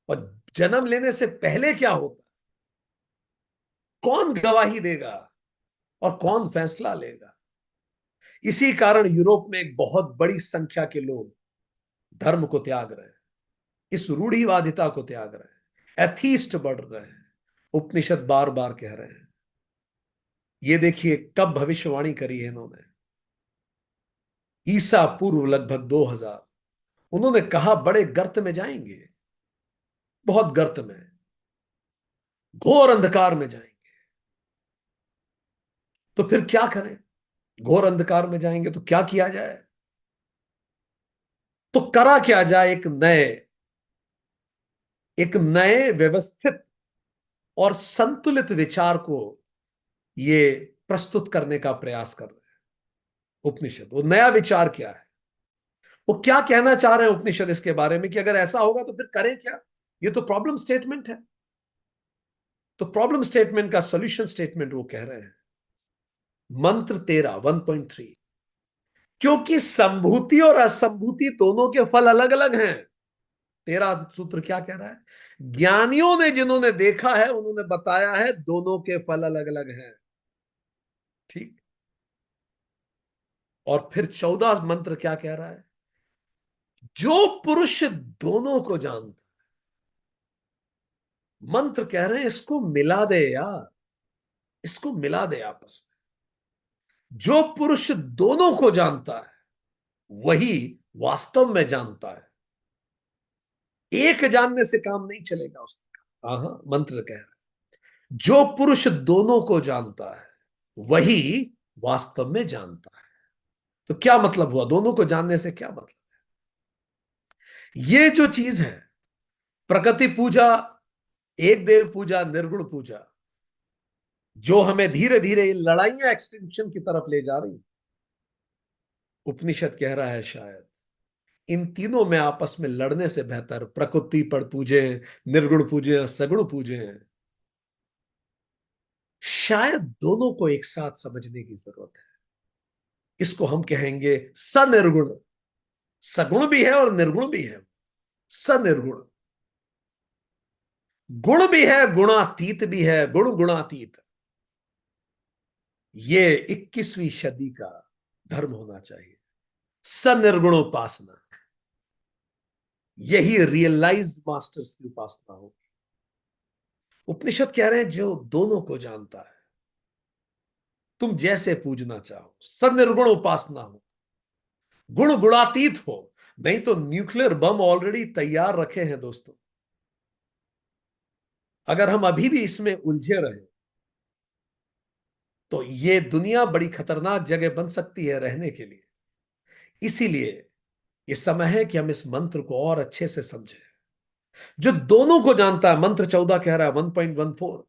और जन्म लेने से पहले क्या होगा? कौन गवाही देगा और कौन फैसला लेगा? इसी कारण यूरोप में एक बहुत बड़ी संख्या के लोग धर्म को त्याग रहे हैं, इस रूढ़िवादिता को त्याग रहे हैं, एथीस्ट बढ़ रहे हैं। उपनिषद बार बार कह रहे हैं। ये देखिए कब भविष्यवाणी करी है इन्होंने, ईसा पूर्व लगभग 2000। उन्होंने कहा बड़े गर्त में जाएंगे, बहुत गर्त में, घोर अंधकार में जाएंगे। तो फिर क्या करें? घोर अंधकार में जाएंगे तो क्या किया जाए? तो करा क्या जाए? एक नए व्यवस्थित और संतुलित विचार को ये प्रस्तुत करने का प्रयास कर रहे हैं उपनिषद। वो नया विचार क्या है? वो क्या कहना चाह रहे हैं उपनिषद इसके बारे में कि अगर ऐसा होगा तो फिर करें क्या? ये तो प्रॉब्लम स्टेटमेंट है। तो प्रॉब्लम स्टेटमेंट का सॉल्यूशन स्टेटमेंट वो कह रहे हैं। मंत्र 13 1.3। क्योंकि संभूति और असंभूति दोनों के फल अलग अलग हैं। 13 सूत्र क्या कह रहा है? ज्ञानियों ने जिन्होंने देखा है उन्होंने बताया है दोनों के फल अलग अलग हैं। ठीक। और फिर 14 मंत्र क्या कह रहा है? जो पुरुष दोनों को जानता, मंत्र कह रहे हैं इसको मिला दे यार, इसको मिला दे आपस जो पुरुष दोनों को जानता है वही वास्तव में जानता है। एक जानने से काम नहीं चलेगा उसने कहा। हाँ, मंत्र कह रहा है जो पुरुष दोनों को जानता है वही वास्तव में जानता है। तो क्या मतलब हुआ? दोनों को जानने से क्या मतलब? ये जो चीज है, प्रकृति पूजा, एक देव पूजा, निर्गुण पूजा, जो हमें धीरे धीरे लड़ाइयां एक्सटिंक्शन की तरफ ले जा रही, उपनिषद कह रहा है शायद इन तीनों में आपस में लड़ने से बेहतर प्रकृति पर पूजे, निर्गुण पूजे, सगुण पूजे, शायद दोनों को एक साथ समझने की जरूरत है। इसको हम कहेंगे सनिर्गुण। सगुण भी है और निर्गुण भी है। सनिर्गुण, गुण भी है, गुणातीत भी है, गुण गुणातीत। ये 21वीं सदी का धर्म होना चाहिए, सनिर्गुण उपासना। यही रियलाइज्ड मास्टर्स की उपासना होगी। उपनिषद कह रहे हैं जो दोनों को जानता है, तुम जैसे पूजना चाहो, सनिर्गुण उपासना हो, गुण गुणातीत हो। नहीं तो न्यूक्लियर बम ऑलरेडी तैयार रखे हैं दोस्तों। अगर हम अभी भी इसमें उलझे रहे तो ये दुनिया बड़ी खतरनाक जगह बन सकती है रहने के लिए। इसीलिए ये समय है कि हम इस मंत्र को और अच्छे से समझें। जो दोनों को जानता है, मंत्र 14 कह रहा है 1.14,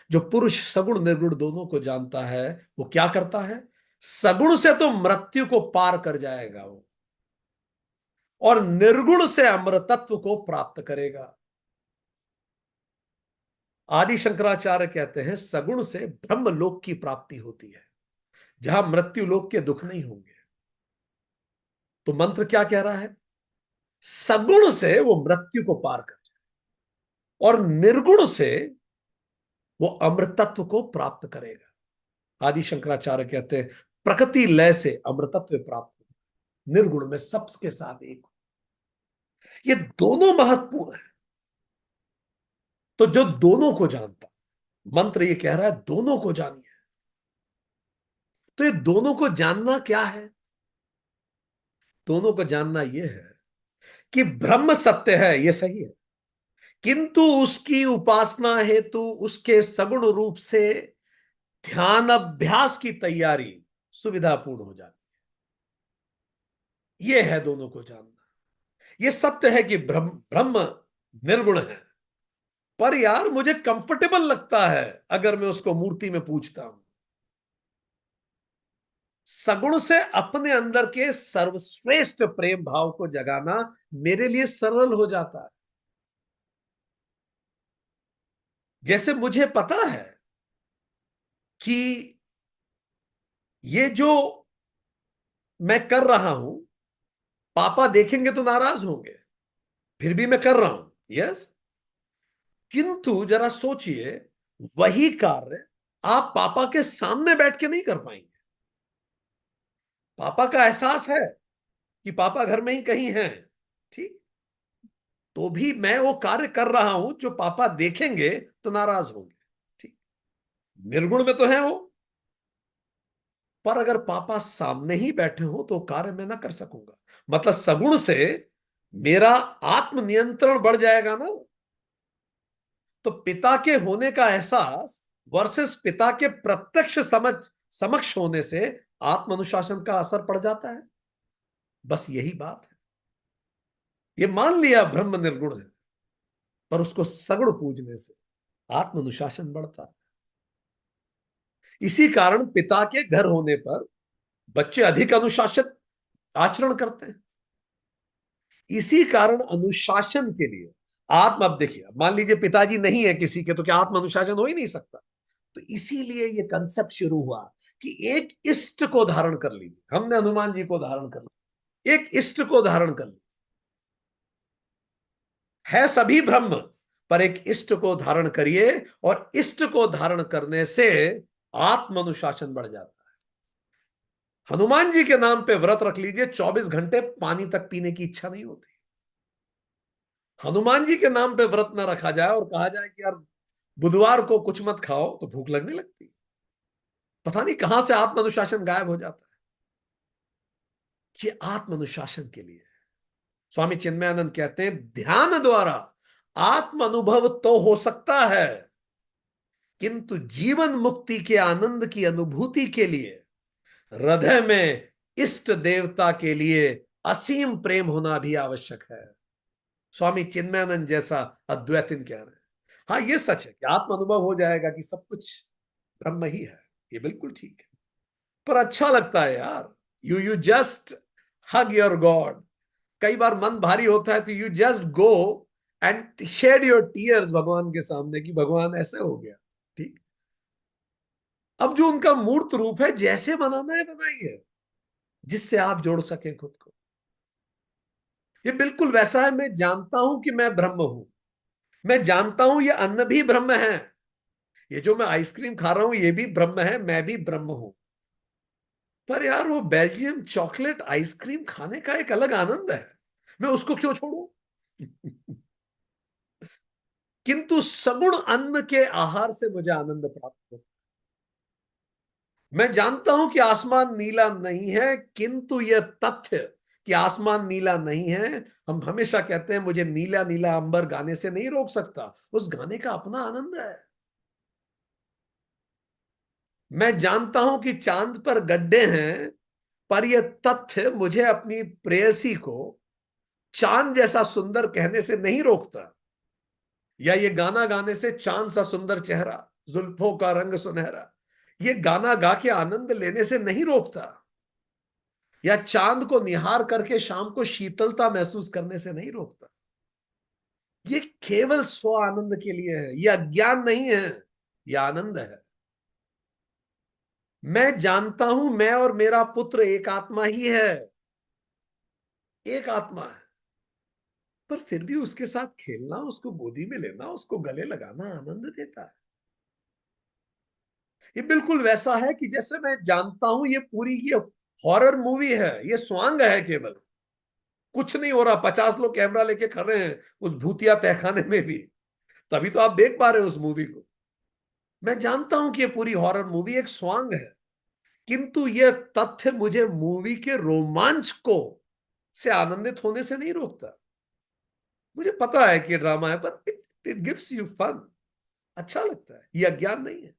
जो पुरुष सगुण निर्गुण दोनों को जानता है वो क्या करता है? सगुण से तो मृत्यु को पार कर जाएगा वो, और निर्गुण से अमृतत्व को प्राप्त करेगा। आदि शंकराचार्य कहते हैं सगुण से ब्रह्म लोक की प्राप्ति होती है, जहां मृत्यु लोक के दुख नहीं होंगे। तो मंत्र क्या कह रहा है? सगुण से वो मृत्यु को पार कर जाए और निर्गुण से वो अमृतत्व को प्राप्त करेगा। आदि शंकराचार्य कहते हैं प्रकृति लय से अमृतत्व प्राप्त हो, निर्गुण में सबके साथ एक हो। ये दोनों महत्वपूर्ण है। तो जो दोनों को जानता, मंत्र ये कह रहा है दोनों को जानिए। तो ये दोनों को जानना क्या है? दोनों को जानना यह है कि ब्रह्म सत्य है, यह सही है, किंतु उसकी उपासना हेतु उसके सगुण रूप से ध्यान अभ्यास की तैयारी सुविधापूर्ण हो जाती है। यह है दोनों को जानना। यह सत्य है कि ब्रह्म ब्रह्म निर्गुण है, पर यार मुझे कंफर्टेबल लगता है अगर मैं उसको मूर्ति में पूछता हूं। सगुण से अपने अंदर के सर्वश्रेष्ठ प्रेम भाव को जगाना मेरे लिए सरल हो जाता है। जैसे मुझे पता है कि ये जो मैं कर रहा हूं पापा देखेंगे तो नाराज होंगे, फिर भी मैं कर रहा हूं, यस। किंतु जरा सोचिए, वही कार्य आप पापा के सामने बैठ के नहीं कर पाएंगे। पापा का एहसास है कि पापा घर में ही कहीं हैं, ठीक, तो भी मैं वो कार्य कर रहा हूं जो पापा देखेंगे तो नाराज होंगे, ठीक। निर्गुण में तो है वो, पर अगर पापा सामने ही बैठे हो तो कार्य मैं ना कर सकूंगा। मतलब सगुण से मेरा आत्मनियंत्रण बढ़ जाएगा ना। तो पिता के होने का एहसास वर्सेस पिता के प्रत्यक्ष समक्ष होने से आत्म अनुशासन का असर पड़ जाता है। बस यही बात है। ये मान लिया ब्रह्म निर्गुण है, पर उसको सगुण पूजने से आत्म अनुशासन बढ़ता है। इसी कारण पिता के घर होने पर बच्चे अधिक अनुशासित आचरण करते हैं। इसी कारण अनुशासन के लिए आत्म, अब देखिए मान लीजिए पिताजी नहीं है किसी के, तो क्या आत्म अनुशासन हो ही नहीं सकता। तो इसीलिए ये कंसेप्ट शुरू हुआ कि एक इष्ट को धारण कर लीजिए। हमने हनुमान जी को धारण कर लिया, एक इष्ट को धारण कर लिया। है सभी ब्रह्म, पर एक इष्ट को धारण करिए, और इष्ट को धारण करने से आत्म अनुशासन बढ़ जाता है। हनुमान जी के नाम पे व्रत रख लीजिए, 24 घंटे पानी तक पीने की इच्छा नहीं होती। हनुमान जी के नाम पे व्रत ना रखा जाए और कहा जाए कि यार बुधवार को कुछ मत खाओ, तो भूख लगने लगती। पता नहीं कहां से आत्म अनुशासन गायब हो जाता है। ये आत्म अनुशासन के लिए स्वामी चिन्मयानंद कहते हैं ध्यान द्वारा आत्म अनुभव तो हो सकता है, किंतु जीवन मुक्ति के आनंद की अनुभूति के लिए हृदय में इष्ट देवता के लिए असीम प्रेम होना भी आवश्यक है। स्वामी चिन्मयानंद जैसा अद्वैतिन कह रहे हैं। हाँ, ये सच है कि आत्म अनुभव हो जाएगा कि सब कुछ ब्रह्म ही है, ये बिल्कुल ठीक है। पर अच्छा लगता है यार, you just hug your god. कई बार मन भारी होता है तो you just go and shed your tears भगवान के सामने कि भगवान ऐसे हो गया, ठीक। अब जो उनका मूर्त रूप है, जैसे बनाना है बनाइए, जिससे आप जोड़ सकें खुद को। ये बिल्कुल वैसा है, मैं जानता हूं कि मैं ब्रह्म हूं, मैं जानता हूं ये अन्न भी ब्रह्म है, ये जो मैं आइसक्रीम खा रहा हूं ये भी ब्रह्म है, मैं भी ब्रह्म हूं। पर यार वो बेल्जियम चॉकलेट आइसक्रीम खाने का एक अलग आनंद है, मैं उसको क्यों छोड़ूं? किंतु सगुण अन्न के आहार से मुझे आनंद प्राप्त हो। मैं जानता हूं कि आसमान नीला नहीं है, किंतु यह तथ्य कि आसमान नीला नहीं है, हम हमेशा कहते हैं मुझे नीला नीला अंबर गाने से नहीं रोक सकता, उस गाने का अपना आनंद है। मैं जानता हूं कि चांद पर गड्ढे हैं, पर यह तथ्य मुझे अपनी प्रेयसी को चांद जैसा सुंदर कहने से नहीं रोकता, या ये गाना गाने से चांद सा सुंदर चेहरा, जुल्फों का रंग सुनहरा, ये गाना गा के आनंद लेने से नहीं रोकता, या चांद को निहार करके शाम को शीतलता महसूस करने से नहीं रोकता। ये केवल स्व आनंद के लिए है, ये अज्ञान नहीं है, ये आनंद है। मैं जानता हूं मैं और मेरा पुत्र एक आत्मा ही है, एक आत्मा है, पर फिर भी उसके साथ खेलना, उसको गोदी में लेना, उसको गले लगाना आनंद देता है। ये बिल्कुल वैसा है कि जैसे मैं जानता हूं ये हॉरर मूवी है, ये स्वांग है केवल, कुछ नहीं हो रहा, 50 लोग कैमरा लेके खड़े हैं उस भूतिया तहखाने में भी, तभी तो आप देख पा रहे हो उस मूवी को। मैं जानता हूं कि ये पूरी हॉरर मूवी एक स्वांग है, किंतु यह तथ्य मुझे मूवी के रोमांच को से आनंदित होने से नहीं रोकता। मुझे पता है कि ये ड्रामा है, पर इट गिव्स यू फन, अच्छा लगता है, ये अज्ञान नहीं है।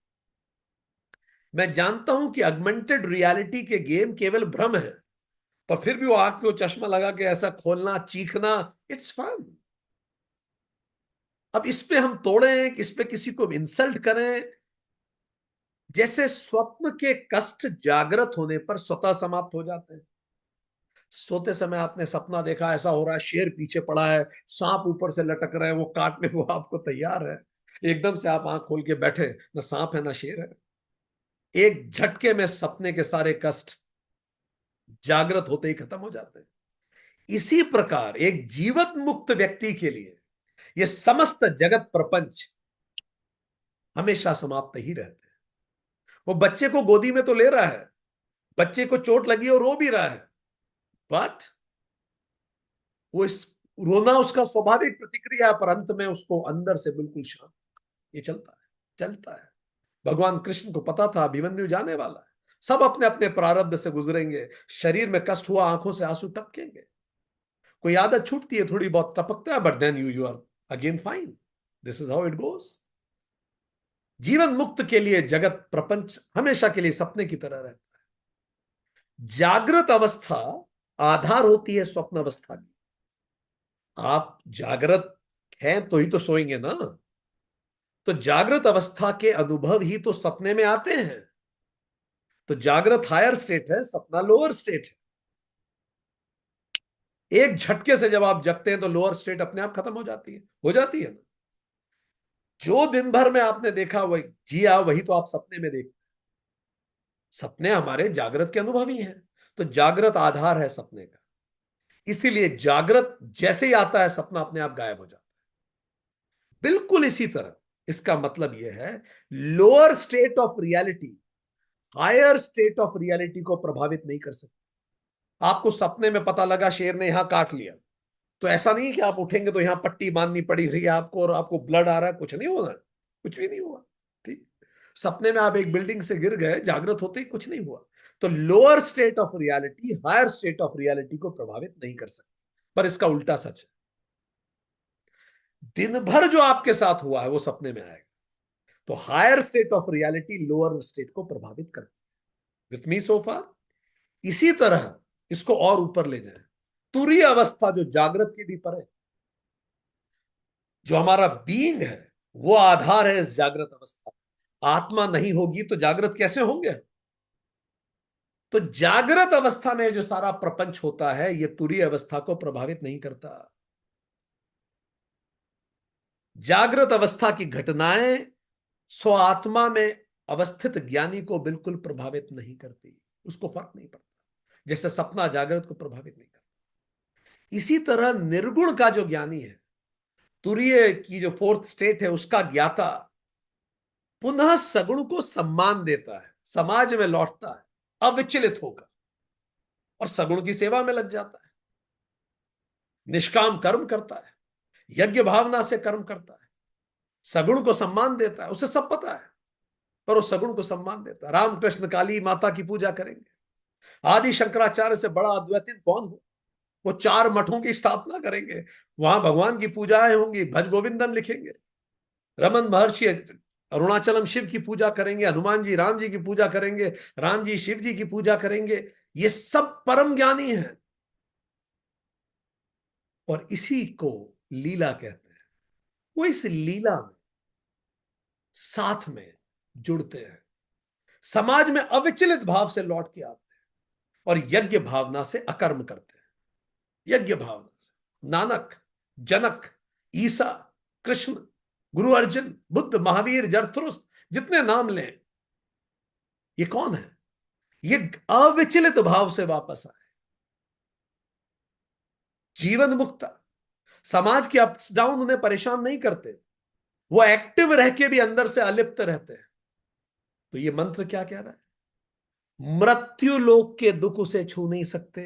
मैं जानता हूं कि अगमेंटेड रियलिटी के गेम केवल भ्रम है, पर फिर भी वो आंख को चश्मा लगा के ऐसा खोलना, चीखना, इट्स फन। अब इस पे हम तोड़ें, इस पे किसी को इंसल्ट करें, जैसे स्वप्न के कष्ट जागृत होने पर स्वतः समाप्त हो जाते हैं। सोते समय आपने सपना देखा, ऐसा हो रहा है, शेर पीछे पड़ा है, सांप ऊपर से लटक रहे हैं, वो काटने को आपको तैयार है, एकदम से आप आंख खोल के बैठे, ना सांप है ना शेर है, एक झटके में सपने के सारे कष्ट जागृत होते ही खत्म हो जाते हैं। इसी प्रकार एक जीवित मुक्त व्यक्ति के लिए यह समस्त जगत प्रपंच हमेशा समाप्त ही रहते हैं। वो बच्चे को गोदी में तो ले रहा है, बच्चे को चोट लगी और रो भी रहा है, बट वो इस रोना उसका स्वाभाविक प्रतिक्रिया, पर अंत में उसको अंदर से बिल्कुल शांत, ये चलता है, चलता है। भगवान कृष्ण को पता था अभिमन्यु जाने वाला है, सब अपने अपने प्रारब्ध से गुजरेंगे, शरीर में कष्ट हुआ, आंखों से आंसू टपकेंगे, कोई आदत छूटती है, थोड़ी बहुत टपकता है, but then you are again fine. This is how it goes. जीवन मुक्त के लिए जगत प्रपंच हमेशा के लिए सपने की तरह रहता है। जागृत अवस्था आधार होती है स्वप्न अवस्था की। आप जागृत हैं तो ही तो सोएंगे ना, तो जागृत अवस्था के अनुभव ही तो सपने में आते हैं। तो जागृत हायर स्टेट है, सपना लोअर स्टेट है। एक झटके से जब आप जगते हैं तो लोअर स्टेट अपने आप खत्म हो जाती है ना। जो दिन भर में आपने देखा वही जिया, वही तो आप सपने में देखते। सपने हमारे जागृत के अनुभव ही हैं, तो जागृत आधार है सपने का। इसीलिए जागृत जैसे ही आता है सपना अपने आप गायब हो जाता है। बिल्कुल इसी तरह इसका मतलब यह है, lower state of reality higher state of reality को प्रभावित नहीं कर सकती। आपको सपने में पता लगा शेर ने यहां काट लिया, तो ऐसा नहीं कि आप उठेंगे तो यहां पट्टी बांधनी पड़ी रही है आपको और आपको ब्लड आ रहा है, कुछ नहीं होना, कुछ भी नहीं हुआ, ठीक। सपने में आप एक बिल्डिंग से गिर गए, जागृत होते ही कुछ नहीं हुआ। तो lower state of reality higher state of reality को प्रभावित नहीं कर सकती, पर इसका उल्टा सच है। दिन भर जो आपके साथ हुआ है वो सपने में आएगा। तो higher state of reality lower state को प्रभावित करती है। With me so far? इसी तरह इसको और ऊपर ले जाए, तुरीय अवस्था जो जागृत के भी पर है, जो हमारा बीइंग है वो आधार है इस जागृत अवस्था। आत्मा नहीं होगी तो जागृत कैसे होंगे? तो जागृत अवस्था में जो सारा प्रपंच होता है ये तुरीय अवस्था को प्रभावित नहीं करता। जागृत अवस्था की घटनाएं स्व आत्मा में अवस्थित ज्ञानी को बिल्कुल प्रभावित नहीं करती, उसको फर्क नहीं पड़ता, जैसे सपना जागृत को प्रभावित नहीं करता। इसी तरह निर्गुण का जो ज्ञानी है, तुरीय की जो फोर्थ स्टेट है उसका ज्ञाता पुनः सगुण को सम्मान देता है, समाज में लौटता है अविचलित होकर और सगुण की सेवा में लग जाता है, निष्काम कर्म करता है, यज्ञ भावना से कर्म करता है, सगुण को सम्मान देता है। उसे सब पता है पर वो सगुण को सम्मान देता है। रामकृष्ण काली माता की पूजा करेंगे, आदि शंकराचार्य से बड़ा अद्वैतिक कौन हो? वो 4 मठों की स्थापना करेंगे, वहां भगवान की पूजाएं होंगी, भज गोविंदम लिखेंगे। रमन महर्षि अरुणाचलम शिव की पूजा करेंगे, हनुमान जी राम जी की पूजा करेंगे, राम जी शिव जी की पूजा करेंगे। ये सब परम ज्ञानी हैं और इसी को लीला कहते हैं। वो इस लीला में साथ में जुड़ते हैं, समाज में अविचलित भाव से लौट के आते हैं और यज्ञ भावना से अकर्म करते हैं। यज्ञ भावना से नानक, जनक, ईसा, कृष्ण, गुरु अर्जुन, बुद्ध, महावीर, जरथुस्त्र, जितने नाम लें, ये कौन है? ये अविचलित भाव से वापस आए, जीवन मुक्ता। समाज के अप्स डाउन उन्हें परेशान नहीं करते, वो एक्टिव रह के भी अंदर से अलिप्त रहते हैं। तो ये मंत्र क्या कह रहा है? मृत्यु लोक के दुख उसे छू नहीं सकते,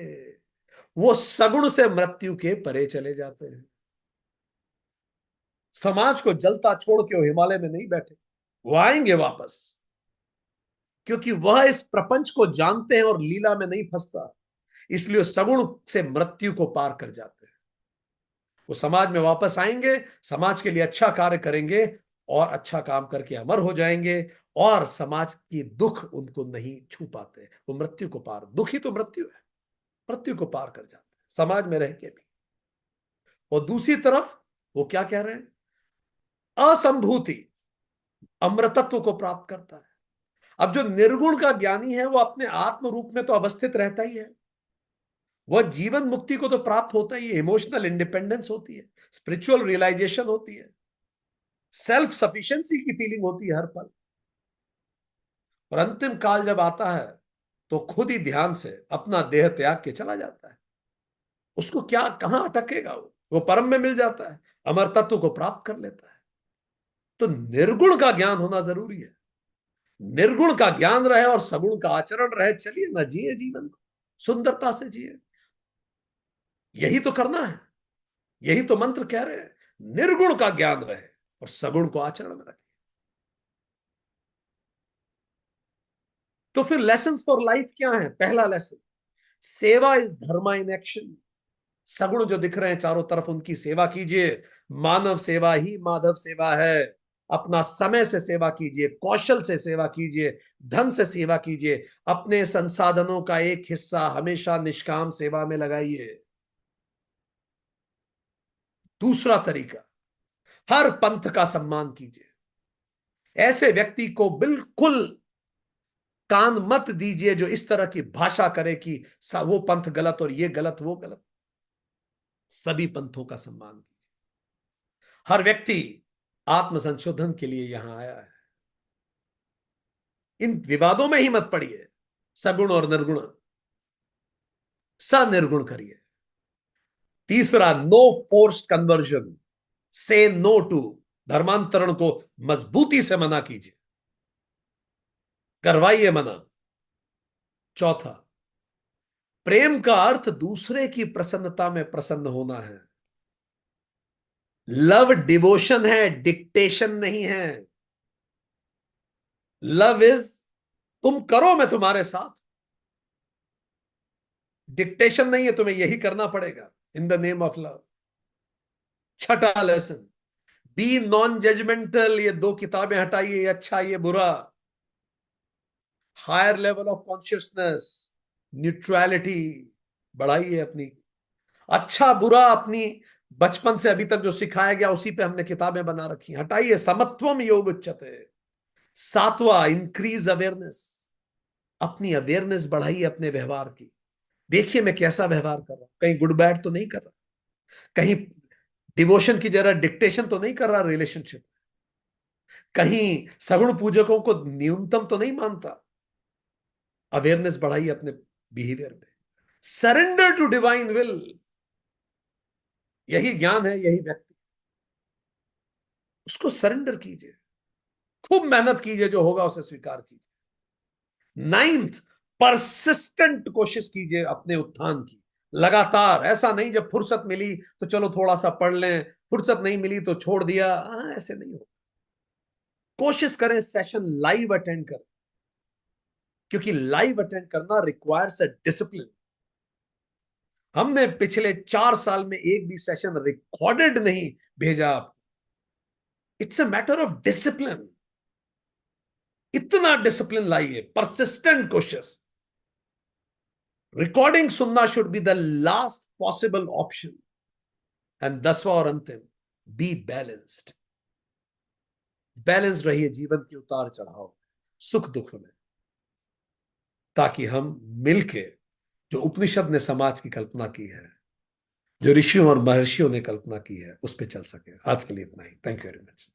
वो सगुण से मृत्यु के परे चले जाते हैं। समाज को जलता छोड़ के वो हिमालय में नहीं बैठे, वो आएंगे वापस, क्योंकि वह इस प्रपंच को जानते हैं और लीला में नहीं फंसता, इसलिए सगुण से मृत्यु को पार कर जाते हैं। वो समाज में वापस आएंगे, समाज के लिए अच्छा कार्य करेंगे और अच्छा काम करके अमर हो जाएंगे और समाज की दुख उनको नहीं छू पाते। वो मृत्यु को पार, दुखी तो मृत्यु है, मृत्यु को पार कर जाते हैं समाज में रह के भी। और दूसरी तरफ वो क्या कह रहे हैं? असंभूति, अमृतत्व को प्राप्त करता है। अब जो निर्गुण का ज्ञानी है वो अपने आत्म रूप में तो अवस्थित रहता ही है, वह जीवन मुक्ति को तो प्राप्त होता ही है, इमोशनल इंडिपेंडेंस होती है, स्पिरिचुअल रियलाइजेशन होती है, सेल्फ सफिशिएंसी की फीलिंग होती है हर पल। और अंतिम काल जब आता है तो खुद ही ध्यान से अपना देह त्याग के चला जाता है। उसको क्या कहां अटकेगा? वो परम में मिल जाता है, अमर तत्व को प्राप्त कर लेता है। तो निर्गुण का ज्ञान होना जरूरी है। निर्गुण का ज्ञान रहे और सगुण का आचरण रहे, चलिए ना, जिए जीवन को सुंदरता से जिए। यही तो करना है, यही तो मंत्र कह रहे हैं, निर्गुण का ज्ञान रहे और सगुण को आचरण में रखे। तो फिर लेसन फॉर लाइफ क्या है? पहला लेसन, सेवा इज धर्मा इन एक्शन। सगुण जो दिख रहे हैं चारों तरफ उनकी सेवा कीजिए। मानव सेवा ही माधव सेवा है। अपना समय से सेवा कीजिए, कौशल से सेवा कीजिए, धन से सेवा कीजिए। अपने संसाधनों का एक हिस्सा हमेशा निष्काम सेवा में लगाइए। दूसरा तरीका, हर पंथ का सम्मान कीजिए। ऐसे व्यक्ति को बिल्कुल कान मत दीजिए जो इस तरह की भाषा करे कि वो पंथ गलत और ये गलत वो गलत। सभी पंथों का सम्मान कीजिए। हर व्यक्ति आत्म संशोधन के लिए यहां आया है। इन विवादों में ही मत पड़िए। सगुण और निर्गुण, सनिर्गुण करिए। तीसरा, नो फोर्स्ड कन्वर्जन, से नो टू, धर्मांतरण को मजबूती से मना कीजिए, करवाइए मना। चौथा, प्रेम का अर्थ दूसरे की प्रसन्नता में प्रसन्न होना है। लव डिवोशन है, डिक्टेशन नहीं है। लव इज तुम करो मैं तुम्हारे साथ, डिक्टेशन नहीं है, तुम्हें यही करना पड़ेगा in the name of love. छठा लेसन, बी नॉन जजमेंटल। ये दो किताबें हटाइए, ये अच्छा ये बुरा। Higher level of consciousness, neutrality बढ़ाइए अपनी। अच्छा बुरा अपनी बचपन से अभी तक जो सिखाया गया उसी पे हमने किताबें बना रखी, हटाइए। समत्वम योग उच्चते। सातवां, इंक्रीज अवेयरनेस। अपनी अवेयरनेस बढ़ाइए अपने व्यवहार की। देखिए मैं कैसा व्यवहार कर रहा हूं, कहीं गुड बैड तो नहीं कर रहा, कहीं डिवोशन की जगह डिक्टेशन तो नहीं कर रहा रिलेशनशिप, कहीं सगुण पूजकों को न्यूनतम तो नहीं मानता। अवेयरनेस बढ़ाइए अपने बिहेवियर में। सरेंडर टू डिवाइन विल, यही ज्ञान है, यही व्यक्ति। उसको सरेंडर कीजिए, खूब मेहनत कीजिए, जो होगा उसे स्वीकार कीजिए। नाइन्थ, परसिस्टेंट कोशिश कीजिए अपने उत्थान की, लगातार। ऐसा नहीं जब फुर्सत मिली तो चलो थोड़ा सा पढ़ लें, फुर्सत नहीं मिली तो छोड़ दिया, ऐसे नहीं हो। कोशिश करें सेशन लाइव अटेंड करें, क्योंकि लाइव अटेंड करना रिक्वायर्स अ डिसिप्लिन। हमने पिछले 4 साल में एक भी सेशन रिकॉर्डेड नहीं भेजा आपको। It's a matter of discipline. इतना डिसिप्लिन लाइए, परसिस्टेंट कोशिश। रिकॉर्डिंग सुनना should be the last possible option. And 10वां और अंतिम, बी बैलेंस्ड। बैलेंस्ड रहिए जीवन के उतार चढ़ाव, सुख दुख में, ताकि हम मिलके जो उपनिषद ने समाज की कल्पना की है, जो ऋषियों और महर्षियों ने कल्पना की है, उस पर चल सके। आज के लिए इतना ही। Thank you very much.